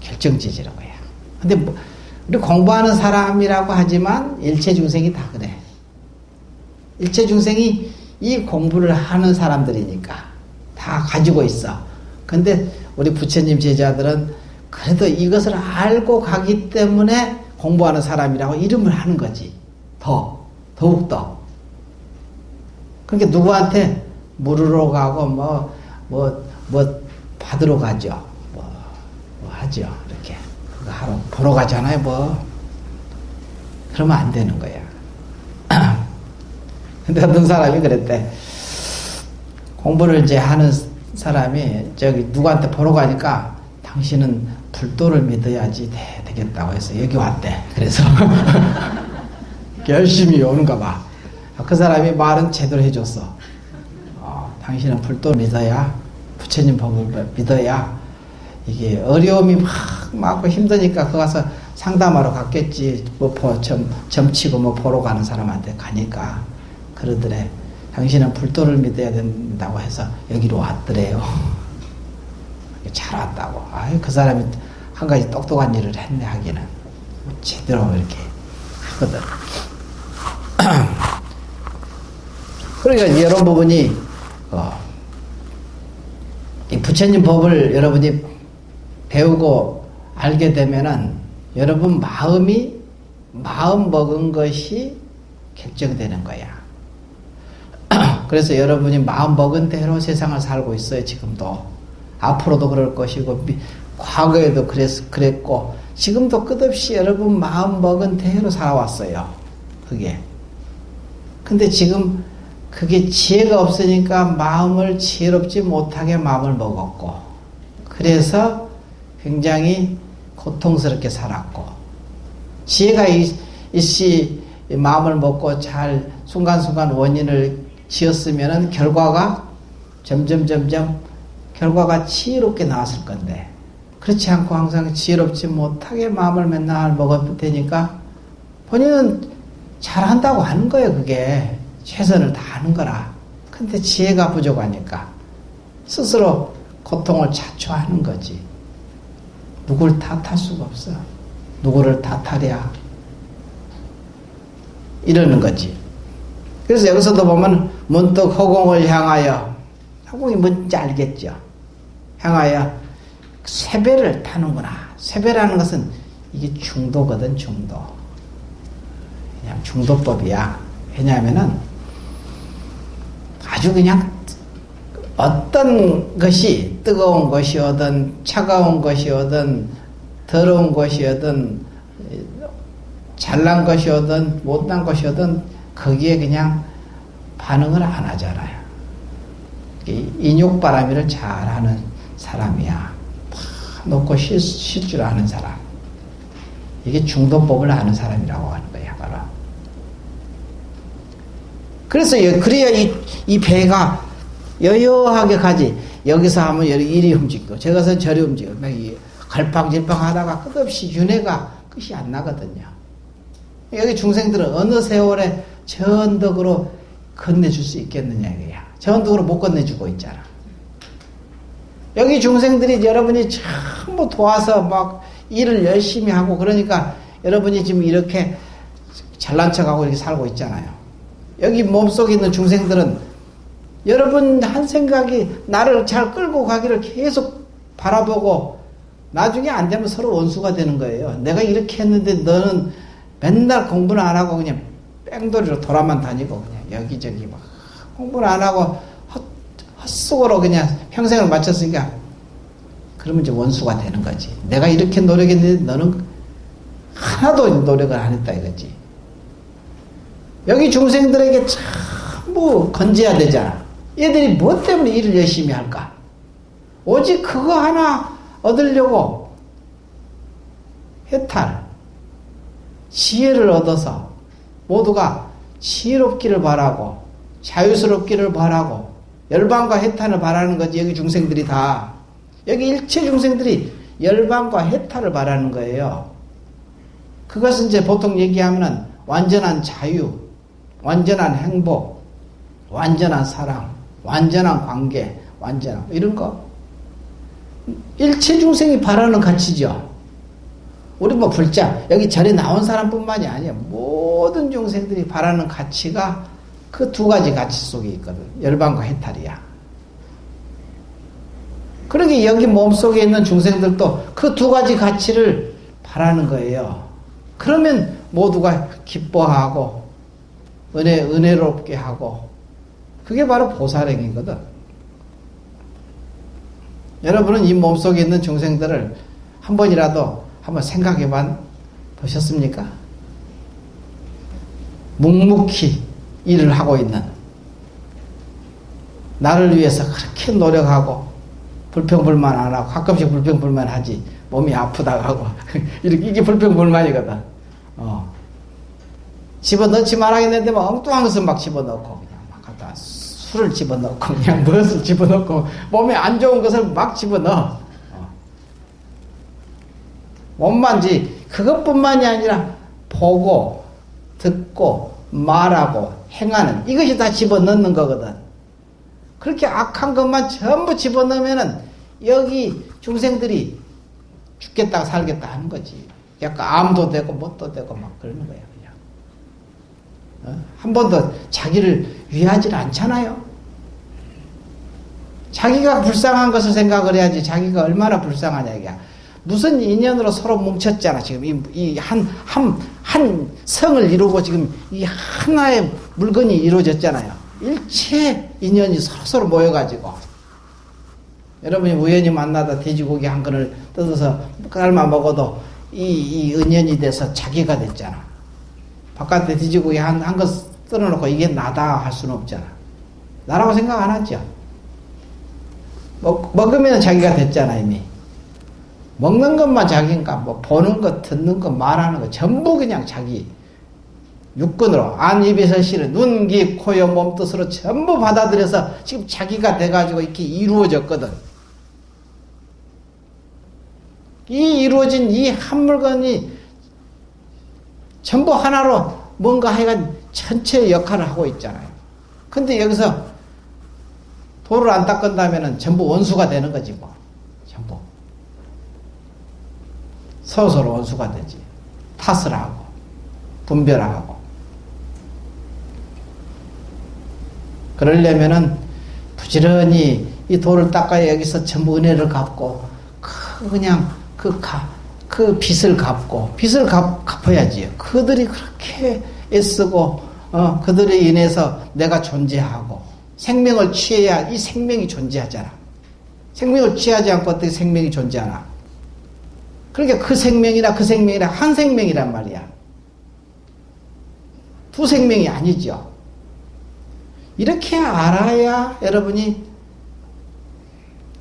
결정지지라는 거야. 근데 뭐 우리 공부하는 사람이라고 하지만 일체 중생이 다 그래. 일체 중생이 이 공부를 하는 사람들이니까 다 가지고 있어. 근데 우리 부처님 제자들은 그래도 이것을 알고 가기 때문에 공부하는 사람이라고 이름을 하는 거지. 더욱더. 그러니까 누구한테 물으러 가고 뭐 받으러 가죠. 뭐 하죠. 이렇게. 그거 하러 보러 가잖아요. 뭐. 그러면 안 되는 거야. 근데 어떤 사람이 그랬대. 공부를 이제 하는 사람이 저기 누구한테 보러 가니까 당신은 불도를 믿어야지 되겠다고 해서 여기 왔대. 그래서 열심히 오는가 봐. 그 사람이 말은 제대로 해줬어. 당신은 불도를 믿어야, 부처님 법을 믿어야, 이게 어려움이 막 많고 힘드니까 거 가서 상담하러 갔겠지. 뭐 점치고 뭐 보러 가는 사람한테 가니까 그러더래. 당신은 불도를 믿어야 된다고 해서 여기로 왔더래요. 잘 왔다고. 아유, 그 사람이 한 가지 똑똑한 일을 했네 하기는. 제대로 이렇게 하거든. 그러니까 이런 부분이 이 부처님 법을 여러분이 배우고 알게 되면은 여러분 마음 먹은 것이 결정되는 거야. 그래서 여러분이 마음 먹은 대로 세상을 살고 있어요. 지금도 앞으로도 그럴 것이고 과거에도 그랬고 지금도 끝없이 여러분 마음 먹은 대로 살아왔어요. 그게. 근데 지금 그게 지혜가 없으니까 마음을 지혜롭지 못하게 마음을 먹었고 그래서 굉장히 고통스럽게 살았고 지혜가 있이 마음을 먹고 잘 순간순간 원인을 지었으면은 결과가 점점 결과가 지혜롭게 나왔을 건데 그렇지 않고 항상 지혜롭지 못하게 마음을 맨날 먹었으니까 본인은 잘한다고 하는 거예요. 그게 최선을 다하는 거라. 근데 지혜가 부족하니까 스스로 고통을 자초하는 거지. 누굴 탓할 수가 없어. 누구를 탓하랴. 이러는 거지. 그래서 여기서도 보면 문득 허공을 향하여, 허공이 뭔지 알겠죠? 향하여 쇠배를 타는구나. 쇠배라는 것은 이게 중도거든, 중도. 그냥 중도법이야. 왜냐하면은 아주 그냥 어떤 것이 뜨거운 것이오든 차가운 것이오든 더러운 것이오든 잘난 것이오든 못난 것이오든 거기에 그냥 반응을 안 하잖아요. 인욕바람이를 잘하는 사람이야. 놓고 쉴 줄 아는 사람. 이게 중도법을 아는 사람이라고 하는 거야, 바로. 그래서 그래야 이 배가 여여하게 가지. 여기서 하면 이리 움직이고 저기서 저리 움직이고 갈팡질팡 하다가 끝없이 윤회가 끝이 안 나거든요. 여기 중생들은 어느 세월에 저 언덕으로 건네줄 수 있겠느냐 이거야. 저 언덕으로 못 건네주고 있잖아. 여기 중생들이 여러분이 전부 도와서 막 일을 열심히 하고 그러니까 여러분이 지금 이렇게 잘난 척하고 이렇게 살고 있잖아요. 여기 몸속에 있는 중생들은 여러분 한 생각이 나를 잘 끌고 가기를 계속 바라보고 나중에 안 되면 서로 원수가 되는 거예요. 내가 이렇게 했는데 너는 맨날 공부는 안 하고 그냥 뺑돌이로 돌아만 다니고 그냥 여기저기 막 공부는 안 하고 헛속으로 그냥 평생을 마쳤으니까 그러면 이제 원수가 되는 거지. 내가 이렇게 노력했는데 너는 하나도 노력을 안 했다 이거지. 여기 중생들에게 전부 건져야 되잖아. 얘들이 뭐 때문에 일을 열심히 할까? 오직 그거 하나 얻으려고 해탈, 지혜를 얻어서 모두가 지혜롭기를 바라고 자유스럽기를 바라고 열반과 해탈을 바라는 거지. 여기 중생들이 다. 여기 일체 중생들이 열반과 해탈을 바라는 거예요. 그것은 이제 보통 얘기하면은 완전한 자유, 완전한 행복, 완전한 사랑, 완전한 관계, 완전한 이런 거. 일체 중생이 바라는 가치죠. 우리 뭐 불자 여기 절에 나온 사람뿐만이 아니야. 모든 중생들이 바라는 가치가 그 두 가지 가치 속에 있거든. 열반과 해탈이야. 그러게 여기 몸속에 있는 중생들도 그 두 가지 가치를 바라는 거예요. 그러면 모두가 기뻐하고 은혜롭게 하고 그게 바로 보살행이거든. 여러분은 이 몸속에 있는 중생들을 한 번이라도 한번 생각해 보셨습니까? 묵묵히 일을 하고 있는 나를 위해서 그렇게 노력하고 불평불만 안 하고 가끔씩 불평불만 하지 몸이 아프다고 하고 이게 불평불만이거든. 집어넣지 말아야겠는데 막 엉뚱한 것을 막 집어넣고 그냥 막 갖다 술을 집어넣고 그냥 무엇을 집어넣고 몸에 안 좋은 것을 막 집어넣어. 몸만지 그것뿐만이 아니라 보고 듣고 말하고 행하는 이것이 다 집어넣는 거거든. 그렇게 악한 것만 전부 집어넣으면은 여기 중생들이 죽겠다 살겠다 하는 거지. 약간 암도 되고 뭣도 되고 막 그러는 거야 그냥. 한 번도 자기를 위하지 않잖아요. 자기가 불쌍한 것을 생각을 해야지. 자기가 얼마나 불쌍하냐 이게. 무슨 인연으로 서로 뭉쳤잖아. 지금 한 성을 이루고 지금 이 하나의 물건이 이루어졌잖아요. 일체 인연이 서로 모여가지고. 여러분이 우연히 만나다 돼지고기 한 그릇을 뜯어서 삶아 먹어도 이 은연이 돼서 자기가 됐잖아. 바깥에 돼지고기 한 것 썰어놓고 이게 나다 할 수는 없잖아. 나라고 생각 안 하죠. 먹으면 자기가 됐잖아 이미. 먹는 것만 자기인가, 뭐 보는 것, 듣는 것, 말하는 것 전부 그냥 자기 육근으로 안, 입이, 설실을 눈, 귀, 코, 여, 몸 뜻으로 전부 받아들여서 지금 자기가 돼가지고 이렇게 이루어졌거든. 이 이루어진 이 한 물건이 전부 하나로 뭔가 하여간 전체 역할을 하고 있잖아요. 근데 여기서 돌을 안 닦은다면은 전부 원수가 되는 거지 뭐. 전부. 서로 원수가 되지. 탓을 하고 분별하고. 그러려면은 부지런히 이 돌을 닦아야 여기서 전부 은혜를 갚고 그냥 그 빚을 갚고 빚을 갚아야지. 그들이 그렇게 애쓰고 그들에 인해서 내가 존재하고 생명을 취해야 이 생명이 존재하잖아. 생명을 취하지 않고 어떻게 생명이 존재하나. 그러니까 그 생명이나 한 생명이란 말이야. 두 생명이 아니죠. 이렇게 알아야 여러분이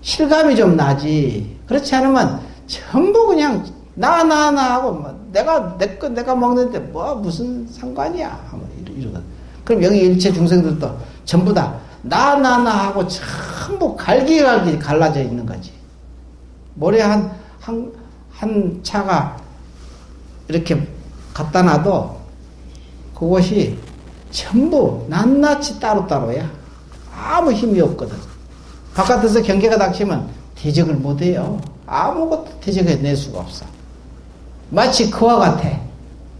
실감이 좀 나지. 그렇지 않으면 전부 그냥 나 하고 뭐 내가 먹는데 뭐 무슨 상관이야 이러거든. 그럼 여기 일체 중생들도 전부 다 나 하고 전부 갈기갈기 갈라져 있는 거지. 모래 한 차가 이렇게 갖다 놔도 그것이 전부 낱낱이 따로따로야. 아무 힘이 없거든. 바깥에서 경계가 닥치면 대적을 못해요. 아무것도 대적해낼 수가 없어. 마치 그와 같아.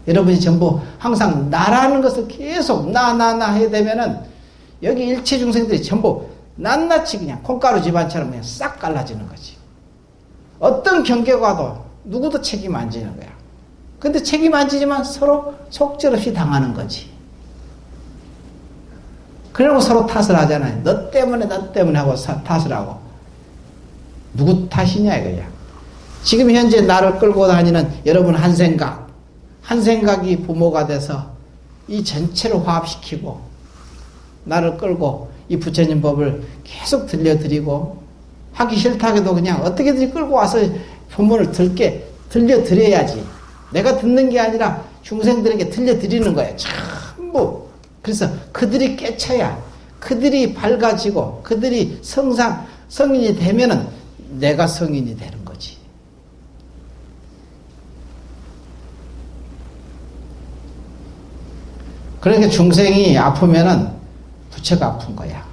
여러분이 전부 항상 나라는 것을 계속 나 해야 되면은 여기 일체 중생들이 전부 낱낱이 그냥 콩가루 집안처럼 그냥 싹 갈라지는 거지. 어떤 경계가 와도 누구도 책임 안 지는 거야. 근데 책임 안 지지만 서로 속절없이 당하는 거지. 그리고 서로 탓을 하잖아요. 너 때문에 하고 탓을 하고. 누구 탓이냐 이거야. 지금 현재 나를 끌고 다니는 여러분 한 생각이 부모가 돼서 이 전체를 화합시키고 나를 끌고 이 부처님 법을 계속 들려드리고 하기 싫다 해도 그냥 어떻게든지 끌고 와서 법문을 들려드려야지. 내가 듣는 게 아니라 중생들에게 들려드리는 거야. 전부. 그래서 그들이 깨쳐야 그들이 밝아지고 그들이 성인이 되면은 내가 성인이 되는 거지. 그러니까 중생이 아프면은 부처가 아픈 거야.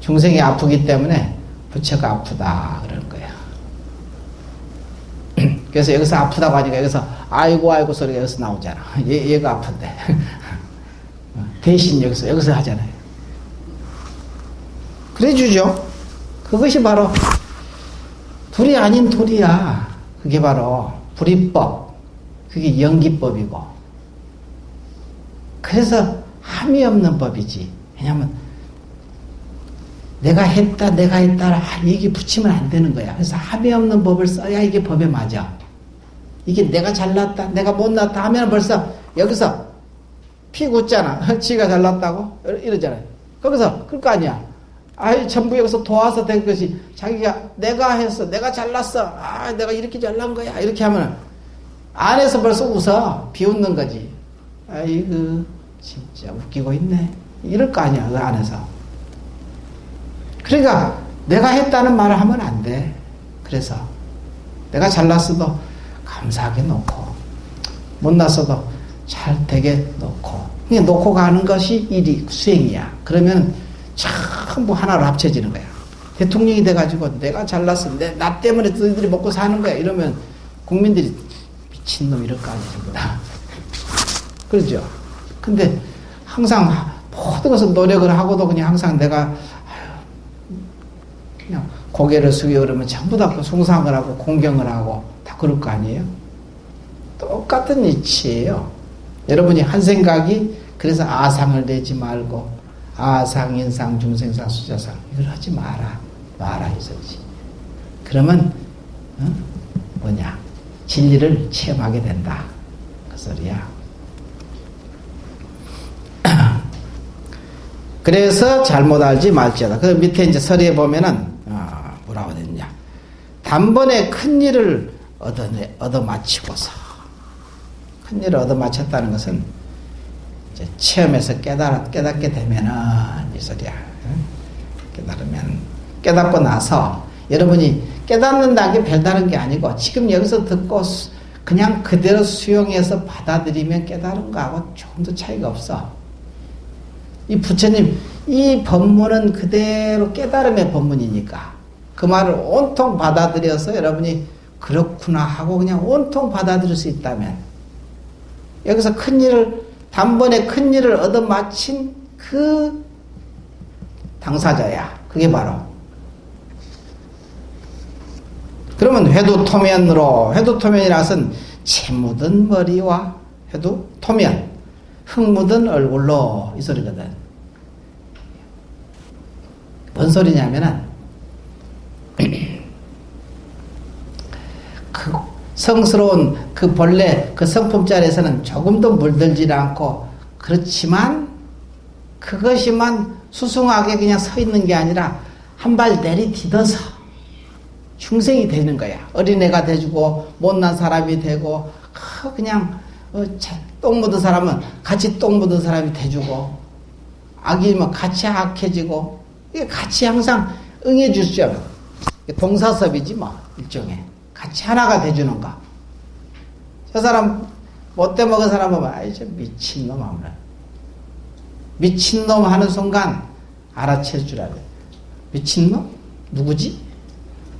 중생이 아프기 때문에 부처가 아프다 그러는 거야. 그래서 여기서 아프다고 하니까 여기서 아이고 소리가 여기서 나오잖아. 얘가 아픈데 대신 여기서 하잖아요. 그래 주죠. 그것이 바로 불이 아닌 돌이야. 그게 바로 불이법. 그게 연기법이고. 그래서 함이 없는 법이지. 왜냐하면 내가 했다 이게 붙이면 안 되는 거야. 그래서 함이 없는 법을 써야 이게 법에 맞아. 이게 내가 잘났다 내가 못났다 하면 벌써 여기서 피 굳잖아. 지가 잘났다고 이러잖아요. 거기서 그럴 거 아니야. 전부 여기서 도와서 된 것이 자기가 내가 했어 내가 잘났어 내가 이렇게 잘난 거야 이렇게 하면 안에서 벌써 웃어 비웃는 거지. 아이고 진짜 웃기고 있네. 이럴 거 아니야, 그 안에서. 그러니까 내가 했다는 말을 하면 안 돼. 그래서 내가 잘났어도 감사하게 놓고, 못났어도 잘 되게 놓고, 그냥 놓고 가는 것이 일이 수행이야. 그러면 전부 하나로 합쳐지는 거야. 대통령이 돼가지고 내가 잘났어, 나 때문에 너희들이 먹고 사는 거야 이러면 국민들이 미친놈 이럴 거 아니야, 전부 다. 그렇죠? 근데 항상 모든 것을 노력을 하고도 그냥 항상 내가 그냥 고개를 숙여 그러면 전부 다 숭상을 하고 공경을 하고 다 그럴 거 아니에요? 똑같은 이치예요. 여러분이 한 생각이, 그래서 아상을 내지 말고 아상, 인상, 중생상, 수자상 이걸 하지 마라 이거지. 그러면 뭐냐, 진리를 체험하게 된다 그 소리야. 그래서 잘못 알지 말지어다. 그 밑에 이제 서리에 보면은 뭐라고 되느냐, 단번에 큰 일을 얻어 마치고서, 큰 일을 얻어 마쳤다는 것은 이제 체험에서 깨닫게 되면은 이 소리야. 깨닫고 나서 여러분이 깨닫는다는 게 별다른 게 아니고, 지금 여기서 듣고 그냥 그대로 수용해서 받아들이면 깨달은 거하고 조금도 차이가 없어. 이 부처님, 이 법문은 그대로 깨달음의 법문이니까 그 말을 온통 받아들여서 여러분이 그렇구나 하고 그냥 온통 받아들일 수 있다면, 여기서 단번에 큰 일을 얻어 마친 그 당사자야. 그게 바로. 그러면 회두토면으로, 회두토면이라서는 채 묻은 머리와 회두토면, 흙 묻은 얼굴로 이 소리거든. 뭔 소리냐면은 그 성스러운 그 본래 그 성품자리에서는 조금도 물들지 않고, 그렇지만 그것이만 수승하게 그냥 서 있는 게 아니라 한 발 내리딛어서 중생이 되는 거야. 어린애가 돼주고 못난 사람이 되고, 그냥 똥 묻은 사람은 같이 똥 묻은 사람이 돼주고, 악이면 같이 악해지고, 이게 같이 항상 응해줄 수 없는 동사섭이지 뭐, 일종의 같이 하나가 돼주는 거. 저 사람 못돼 먹은 사람 보면 아이 저 미친놈 하면, 미친놈 하는 순간 알아챌 줄 알아요. 미친놈? 누구지?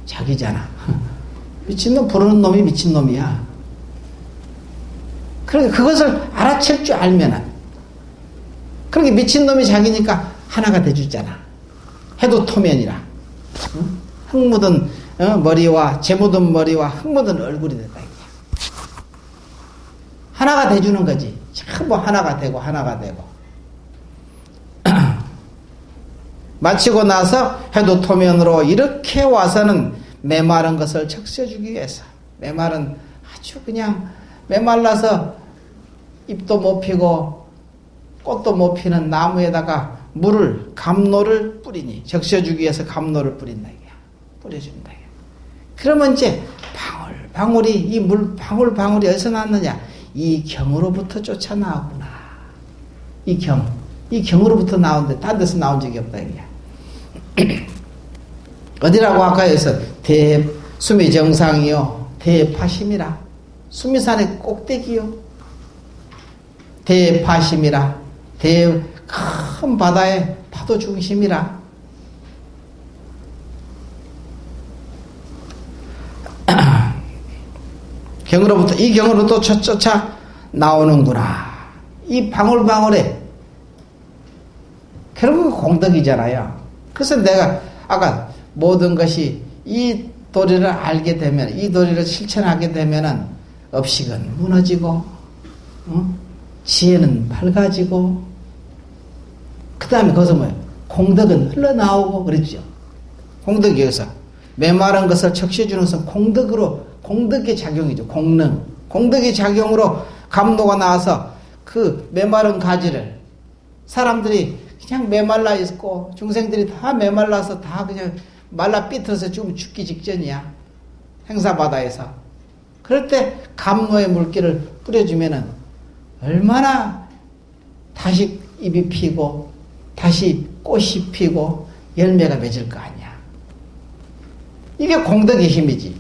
자기잖아. 미친놈 부르는 놈이 미친놈이야. 그러니까 그것을 알아챌 줄 알면은, 그러니까 미친놈이 자기니까 하나가 돼주잖아. 해도토면이라. 흙 묻은 머리와 재 묻은 머리와 흙 묻은 얼굴이 됐다. 하나가 돼주는 거지. 전부 하나가 되고 하나가 되고. 마치고 나서 해도토면으로 이렇게 와서는 메마른 것을 적셔주기 위해서, 메마른 아주 그냥 메말라서 잎도 못 피고 꽃도 못 피는 나무에다가 물을, 감로를 뿌리니, 적셔주기 위해서 감로를 뿌린다 이게, 뿌려준다 이게. 그러면 이제 방울방울이, 이 물 방울방울이 어디서 났느냐, 이 경으로부터 쫓아 나오구나. 이 경으로부터 나오는데 딴 데서 나온 적이 없다 이게. 어디라고 아까 해서 수미 정상이요 대파심이라, 수미산의 꼭대기요 대파심이라, 큰 바다의 파도 중심이라. 이 경으로부터 쫓아 나오는구나. 이 방울방울에 결국은 공덕이잖아요. 그래서 내가 아까 모든 것이 이 도리를 알게 되면, 이 도리를 실천하게 되면은 업식은 무너지고, 지혜는 밝아지고, 그 다음에 거기서 뭐예요? 공덕은 흘러나오고 그랬죠. 공덕이 여기서 메마른 것을 적셔주는 것은 공덕의 작용이죠. 공덕의 작용으로 감로가 나와서 그 메마른 가지를, 사람들이 그냥 메말라 있고 중생들이 다 메말라서 다 그냥 말라 삐뚤어서 죽기 직전이야. 행사바다에서. 그럴 때 감로의 물기를 뿌려주면은 얼마나 다시 잎이 피고 다시 꽃이 피고 열매가 맺을 거 아니야. 이게 공덕의 힘이지.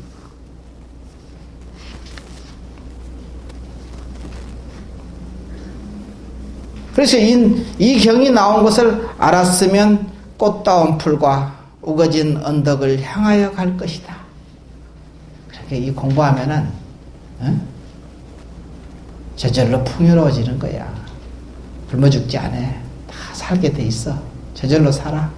그래서 이 경이 나온 것을 알았으면 꽃다운 풀과 우거진 언덕을 향하여 갈 것이다. 그렇게 이 공부하면은 저절로 풍요로워지는 거야. 굶어 죽지 않아. 다 살게 돼 있어. 저절로 살아.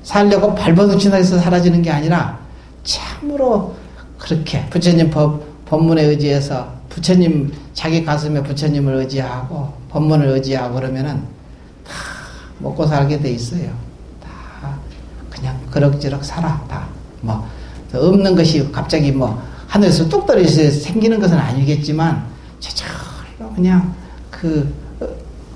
살려고 발버둥친다 해서 사라지는 게 아니라 참으로 그렇게 부처님 법문에 의지해서 부처님 자기 가슴에 부처님을 의지하고 법문을 의지하고 그러면은 다 먹고 살게 돼 있어요. 다 그냥 그럭저럭 살아. 다 뭐 없는 것이 갑자기 뭐 하늘에서 뚝 떨어져서 생기는 것은 아니겠지만 저절로 그냥 그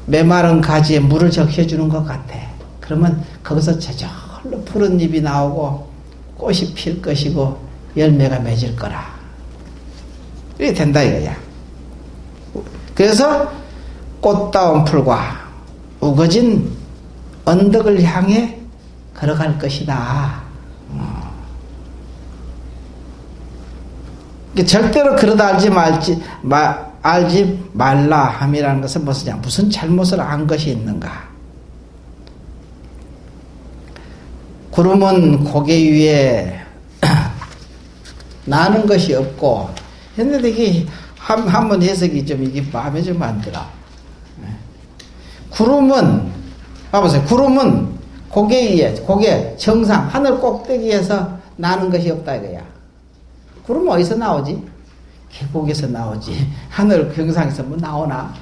메마른 가지에 물을 적셔주는 것 같아. 그러면 거기서 저절로 푸른 잎이 나오고 꽃이 필 것이고 열매가 맺을 거라. 이렇게 된다 이거야. 그래서 꽃다운 풀과 우거진 언덕을 향해 걸어갈 것이다. 절대로 그러다 알지 말라 함이라는 것은 무슨 잘못을 안 것이 있는가. 구름은 고개 위에 나는 것이 없고 했는데 이게 한번 해석이 좀 이게 마음에 좀 안 들어. 구름은 봐보세요. 구름은 고개 위에 고개 정상 하늘 꼭대기에서 나는 것이 없다 이거야. 구름은 어디서 나오지? 계곡에서 나오지. 하늘 경상에서 뭐 나오나?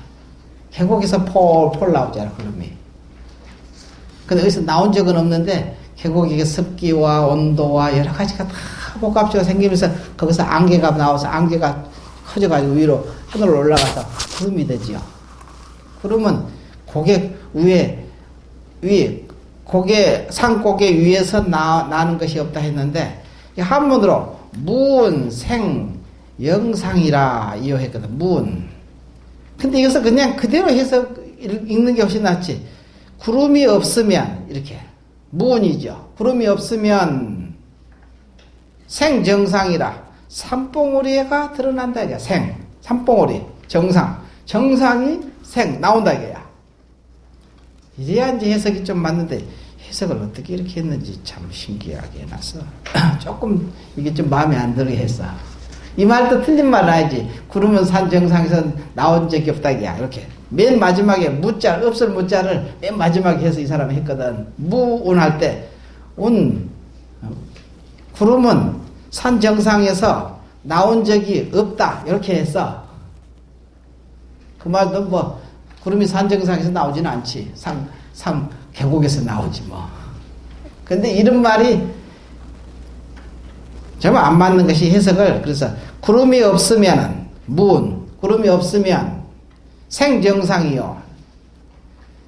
계곡에서 폴폴 나오잖아 구름이. 근데 어디서 나온 적은 없는데 계곡의 습기와 온도와 여러 가지가 다 복합적으로 생기면서 거기서 안개가 나와서 안개가 커져가지고 위로 하늘로 올라가서 구름이 되지요. 구름은 고개 위에 산고개 위에서 나는 것이 없다 했는데 한문으로 무은 생 영상이라 이어했거든. 무은. 근데 이것을 그냥 그대로 해서 읽는 게 훨씬 낫지. 구름이 없으면 이렇게 무은이죠. 구름이 없으면 생정상이라 산봉우리가 드러난다 이거야. 산봉우리 정상이 생 나온다 이거야. 이래야 이제 해석이 좀 맞는데 해석을 어떻게 이렇게 했는지 참 신기하게 해놨어. 조금 이게 좀 마음에 안 들게 했어. 이 말도 틀린 말은 아니지. 구름은 산 정상에서 나온 적이 없다 이거야. 이렇게 맨 마지막에 무자 없을 무자를 맨 마지막에 해서 이 사람이 했거든. 무운할 때 구름은 산 정상에서 나온 적이 없다 이렇게 했어. 그 말도 뭐 구름이 산 정상에서 나오지는 않지. 산 계곡에서 나오지 뭐. 근데 이런 말이 정말 안 맞는 것이 해석을. 그래서 구름이 없으면은 무운, 구름이 없으면 생정상이요.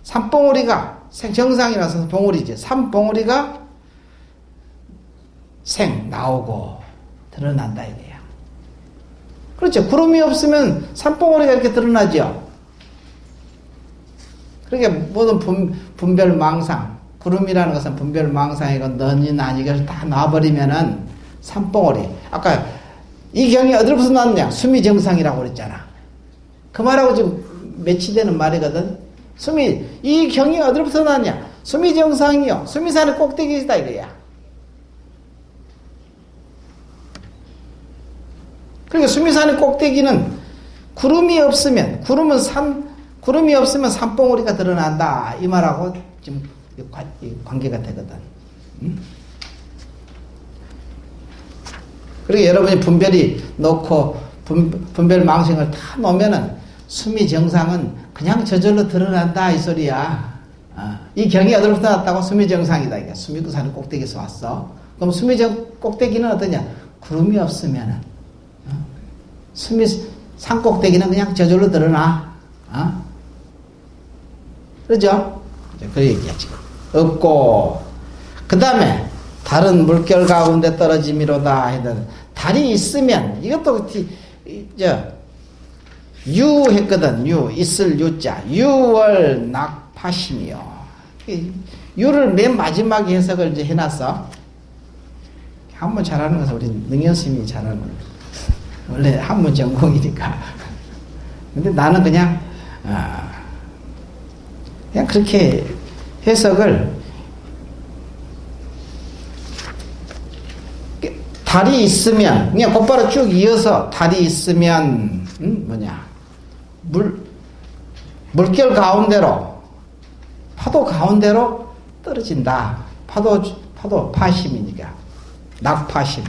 산봉우리가 생정상이라서 봉우리지. 산봉우리가 생 나오고 드러난다 이거야. 그렇죠. 구름이 없으면 산봉우리가 이렇게 드러나죠. 그러니까 모든 분별망상, 구름이라는 것은 분별망상이고 너니 나니를 다 놔버리면은 산봉우리. 아까 이 경이 어디로부터 나왔냐? 수미정상이라고 그랬잖아. 그 말하고 좀 매치되는 말이거든. 이 경이 어디로부터 나왔냐? 수미정상이요. 수미산의 꼭대기이다 이거야. 그러니까 수미산의 꼭대기는 구름이 없으면 산봉우리가 드러난다 이 말하고 좀 관계가 되거든. 그리고 여러분이 분별이 놓고 분별 망상을 다 놓으면은 수미정상은 그냥 저절로 드러난다 이 소리야. 이 경이 어디로부터 났다고? 수미정상이다. 이게 수미산의 꼭대기에서 왔어. 그럼 꼭대기는 어떠냐? 구름이 없으면은 산 꼭대기는 그냥 저절로 드러나. 그러죠? 그 얘기야 지금. 없고 그 다음에 달은 물결 가운데 떨어짐이로다 했는데 달이 있으면 이것도 유 했거든. 유, 있을 유자. 유월 낙파심이요. 유를 맨 마지막에 해석을 이제 해놨어. 한문 잘하는 것은 우리 능연스님이 잘하는 거예요. 원래 한문 전공이니까. 근데 나는 그냥 그렇게 해석을, 달이 있으면 그냥 곧바로 쭉 이어서 달이 있으면 물결 가운데로, 파도 가운데로 떨어진다. 파도 파심이니까 낙파심.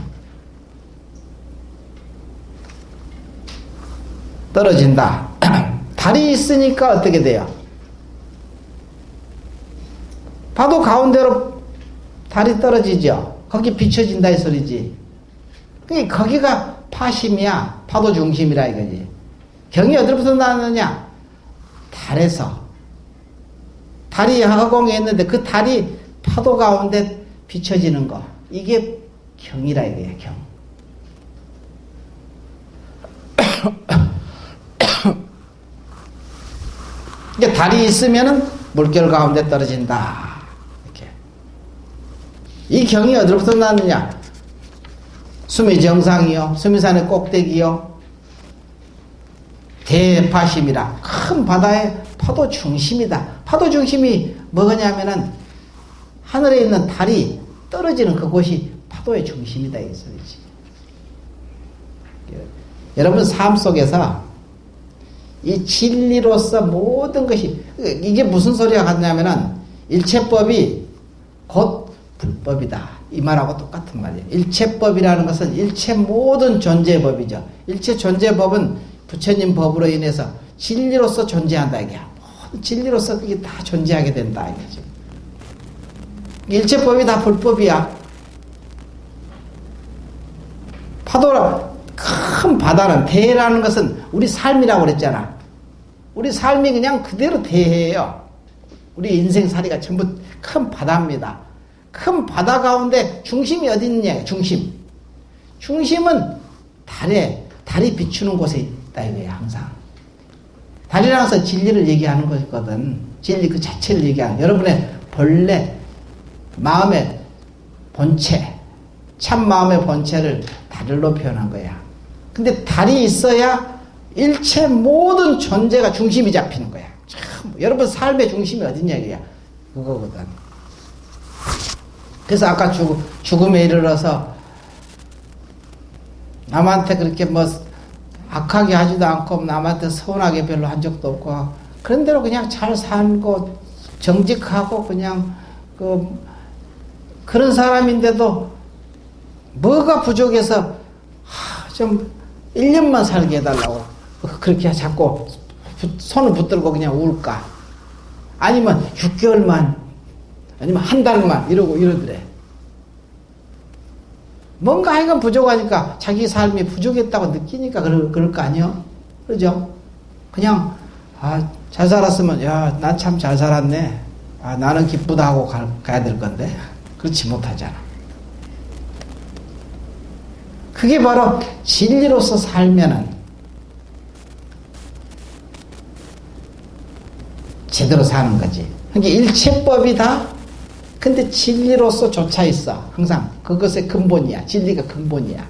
떨어진다. 달이 있으니까 어떻게 돼요? 파도 가운데로 달이 떨어지죠. 거기 비춰진다 이 소리지. 거기가 파심이야. 파도 중심이라 이거지. 경이 어디로부터 나느냐? 달에서. 달이 허공에 있는데 그 달이 파도 가운데 비춰지는 거. 이게 경이라 이거야, 경. 이게 달이 있으면은 물결 가운데 떨어진다. 이렇게. 이 경이 어디로부터 나느냐? 수미 정상이요, 수미산의 꼭대기요, 대파심이라 큰 바다의 파도 중심이다. 파도 중심이 뭐냐면은 하늘에 있는 달이 떨어지는 그곳이 파도의 중심이다 이 소리지. 여러분 삶 속에서 이 진리로서 모든 것이, 이게 무슨 소리가 같냐면은 일체법이 곧 불법이다 이 말하고 똑같은 말이에요. 일체법이라는 것은 일체 모든 존재법이죠. 일체 존재법은 부처님 법으로 인해서 진리로서 존재한다 이게야. 모든 진리로서 그게 다 존재하게 된다 이거죠. 일체법이 다 불법이야. 파도라, 큰 바다는, 대라는 것은 우리 삶이라고 그랬잖아. 우리 삶이 그냥 그대로 대해요. 우리 인생살이가 전부 큰 바다입니다. 큰 바다 가운데 중심이 어디 있느냐, 중심. 중심은 달이 비추는 곳에 있다 이거야, 항상. 달이라는 것은 진리를 얘기하는 것이거든. 진리 그 자체를 얘기하는, 여러분의 본래, 마음의 본체, 참 마음의 본체를 달로 표현한 거야. 근데 달이 있어야 일체 모든 존재가 중심이 잡히는 거야. 참, 여러분 삶의 중심이 어딨냐 이거야. 그거거든. 그래서 아까 죽음에 이르러서 남한테 그렇게 뭐 악하게 하지도 않고 남한테 서운하게 별로 한 적도 없고 그런 대로 그냥 잘 살고 정직하고 그냥 그런 사람인데도 뭐가 부족해서 좀 1년만 살게 해달라고 그렇게 자꾸 손을 붙들고 그냥 울까? 아니면 6개월만, 아니면 한 달만 이러더래. 뭔가 하여간 부족하니까 자기 삶이 부족했다고 느끼니까 그럴 거 아니요? 그러죠? 그냥 잘 살았으면 난 참 잘 살았네. 나는 기쁘다 하고 가야 될 건데 그렇지 못하잖아. 그게 바로 진리로서 살면은 제대로 사는 거지. 그러니까 일체법이다. 근데 진리로서 조차 있어. 항상 그것의 근본이야. 진리가 근본이야.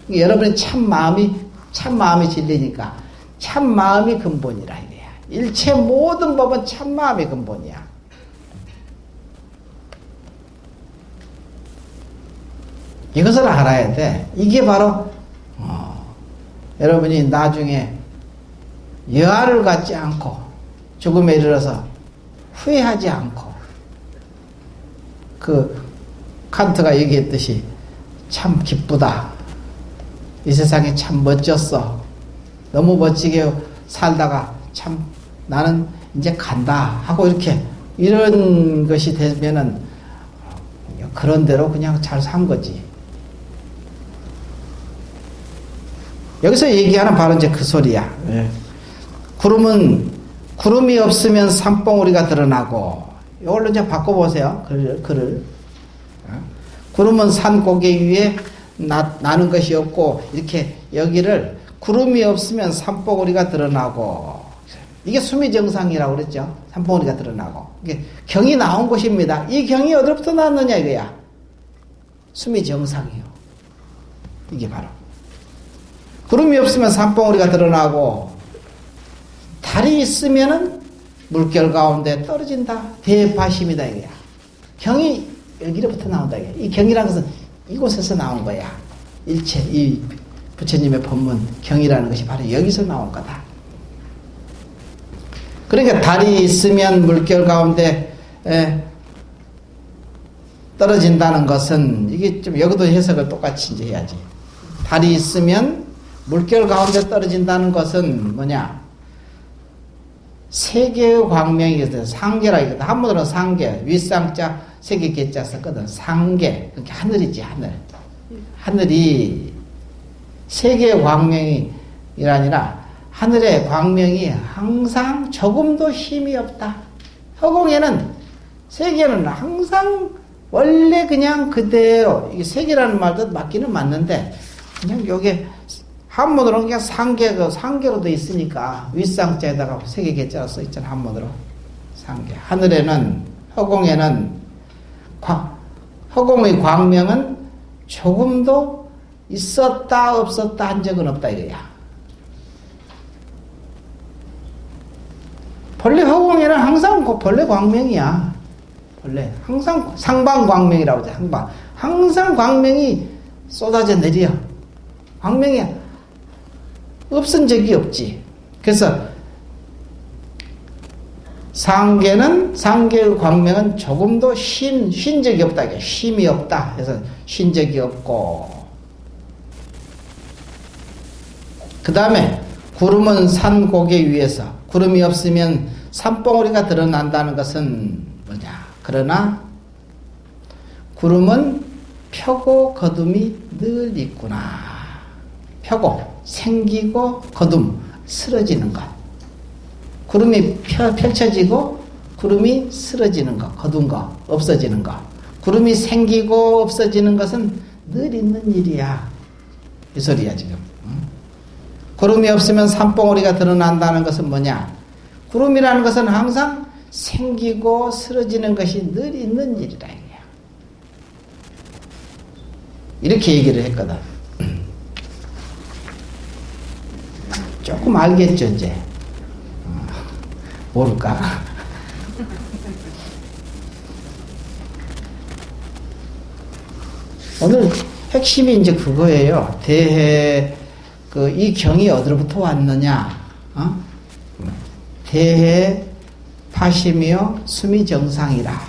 그러니까 여러분의 참 마음이 진리니까 참 마음이 근본이라 이거야. 일체 모든 법은 참 마음이 근본이야. 이것을 알아야 돼. 이게 바로 여러분이 나중에 여하를 갖지 않고 죽음에 이르러서 후회하지 않고 칸트가 얘기했듯이 참 기쁘다. 이 세상이 참 멋졌어. 너무 멋지게 살다가 참 나는 이제 간다 하고 이런 것이 되면은 그런 대로 그냥 잘 산 거지. 여기서 얘기하는 바로 이제 그 소리야. 구름이 없으면 산봉우리가 드러나고, 이걸로 이제 바꿔보세요. 글을. 구름은 산 고개 위에 나는 것이 없고, 이렇게 여기를 구름이 없으면 산봉우리가 드러나고, 이게 수미정상이라고 그랬죠. 산봉우리가 드러나고. 이게 경이 나온 곳입니다. 이 경이 어디로부터 나왔느냐 이거야. 수미정상이요. 이게 바로. 구름이 없으면 산봉우리가 드러나고, 달이 있으면은 물결 가운데 떨어진다. 대파심이다 이거야. 경이 여기로부터 나온다 이거야. 이 경이라는 것은 이곳에서 나온 거야. 일체 이 부처님의 법문 경이라는 것이 바로 여기서 나온 거다. 그러니까 달이 있으면 물결 가운데 떨어진다는 것은 이게 좀 여기도 해석을 똑같이 이제 해야지. 달이 있으면 물결 가운데 떨어진다는 것은 뭐냐? 세계의 광명이거든. 상계라거든. 한문으로는 상계, 윗상자, 세계 개자 썼거든. 상계. 그러니까 하늘이지, 하늘. 하늘이 세계의 광명이 아니라 하늘의 광명이 항상 조금도 힘이 없다. 허공에는 세계는 항상 원래 그냥 그대로, 이게 세계라는 말도 맞기는 맞는데, 그냥 요게 한문으로는 그냥 상계로 돼 있으니까 윗상자에다가 세계 개자로 써 있잖아. 한문으로 상계. 하늘에는, 허공에는, 허공의 광명은 조금도 있었다 없었다 한 적은 없다 이거야. 본래 허공에는 항상 본래 광명이야. 본래 항상 상방 광명이라고 하죠. 항상 광명이 쏟아져 내려. 광명이 없은 적이 없지. 그래서 상계의 광명은 조금도 쉰 적이 없다. 쉼이 없다. 그래서 쉰 적이 없고, 그 다음에 구름은 산 고개 위에서, 구름이 없으면 산봉우리가 드러난다는 것은 뭐냐? 그러나 구름은 펴고 거둠이 늘 있구나. 펴고 생기고 거둠 쓰러지는 것. 구름이 펼쳐지고 구름이 쓰러지는 것, 거둔 것, 없어지는 것. 구름이 생기고 없어지는 것은 늘 있는 일이야. 이 소리야 지금. 구름이 없으면 산봉우리가 드러난다는 것은 뭐냐? 구름이라는 것은 항상 생기고 쓰러지는 것이 늘 있는 일이라 이거야. 이렇게 얘기를 했거든. 조금 알겠죠 이제? 모를까? 오늘 핵심이 이제 그거예요. 대해 이 경이 어디로부터 왔느냐? 대해 파심이요 수미정상이라.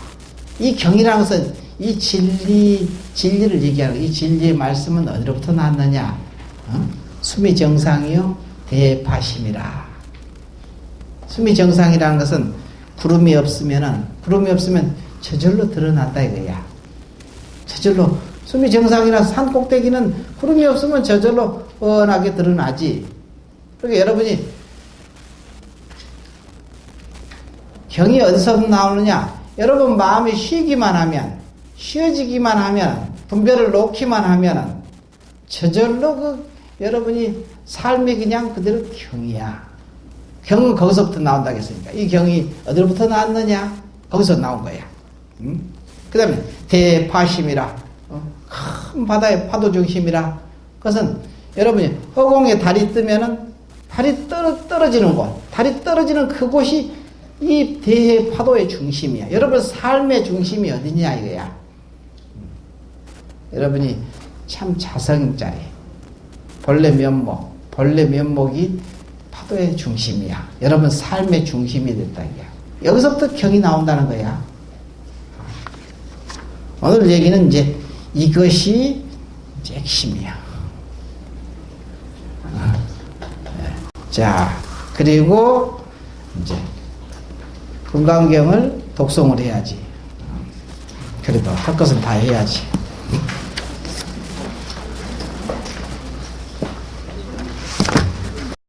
이 경이라는 것은 이 진리를 얘기하는 이 진리의 말씀은 어디로부터 나왔느냐? 수미정상이요 대해 파심이라. 수미정상이라는 것은 구름이 없으면 저절로 드러난다 이거야. 저절로 수미정상이나 산 꼭대기는 구름이 없으면 저절로 뻔하게 드러나지. 그러니까 여러분이 경이 어디서 나오느냐? 여러분 마음이 쉬어지기만 하면, 분별을 놓기만 하면 저절로 여러분이 삶이 그냥 그대로 경이야. 경은 거기서부터 나온다고 했으니까. 이 경이 어디로부터 나왔느냐? 거기서 나온 거야. 그 다음에 대파심이라. 큰 바다의 파도 중심이라. 그것은 여러분이 허공에 달이 뜨면은 달이 떨어지는 곳, 달이 떨어지는 그곳이 이 대해 파도의 중심이야. 여러분 삶의 중심이 어디냐 이거야. 여러분이 참 자성자리. 본래 면목이 파도의 중심이야. 여러분 삶의 중심이 됐다 이거야. 여기서부터 경이 나온다는 거야. 오늘 얘기는 이제 이것이 이제 핵심이야. 자, 그리고 이제 금강경을 독송을 해야지. 그래도 할 것은 다 해야지.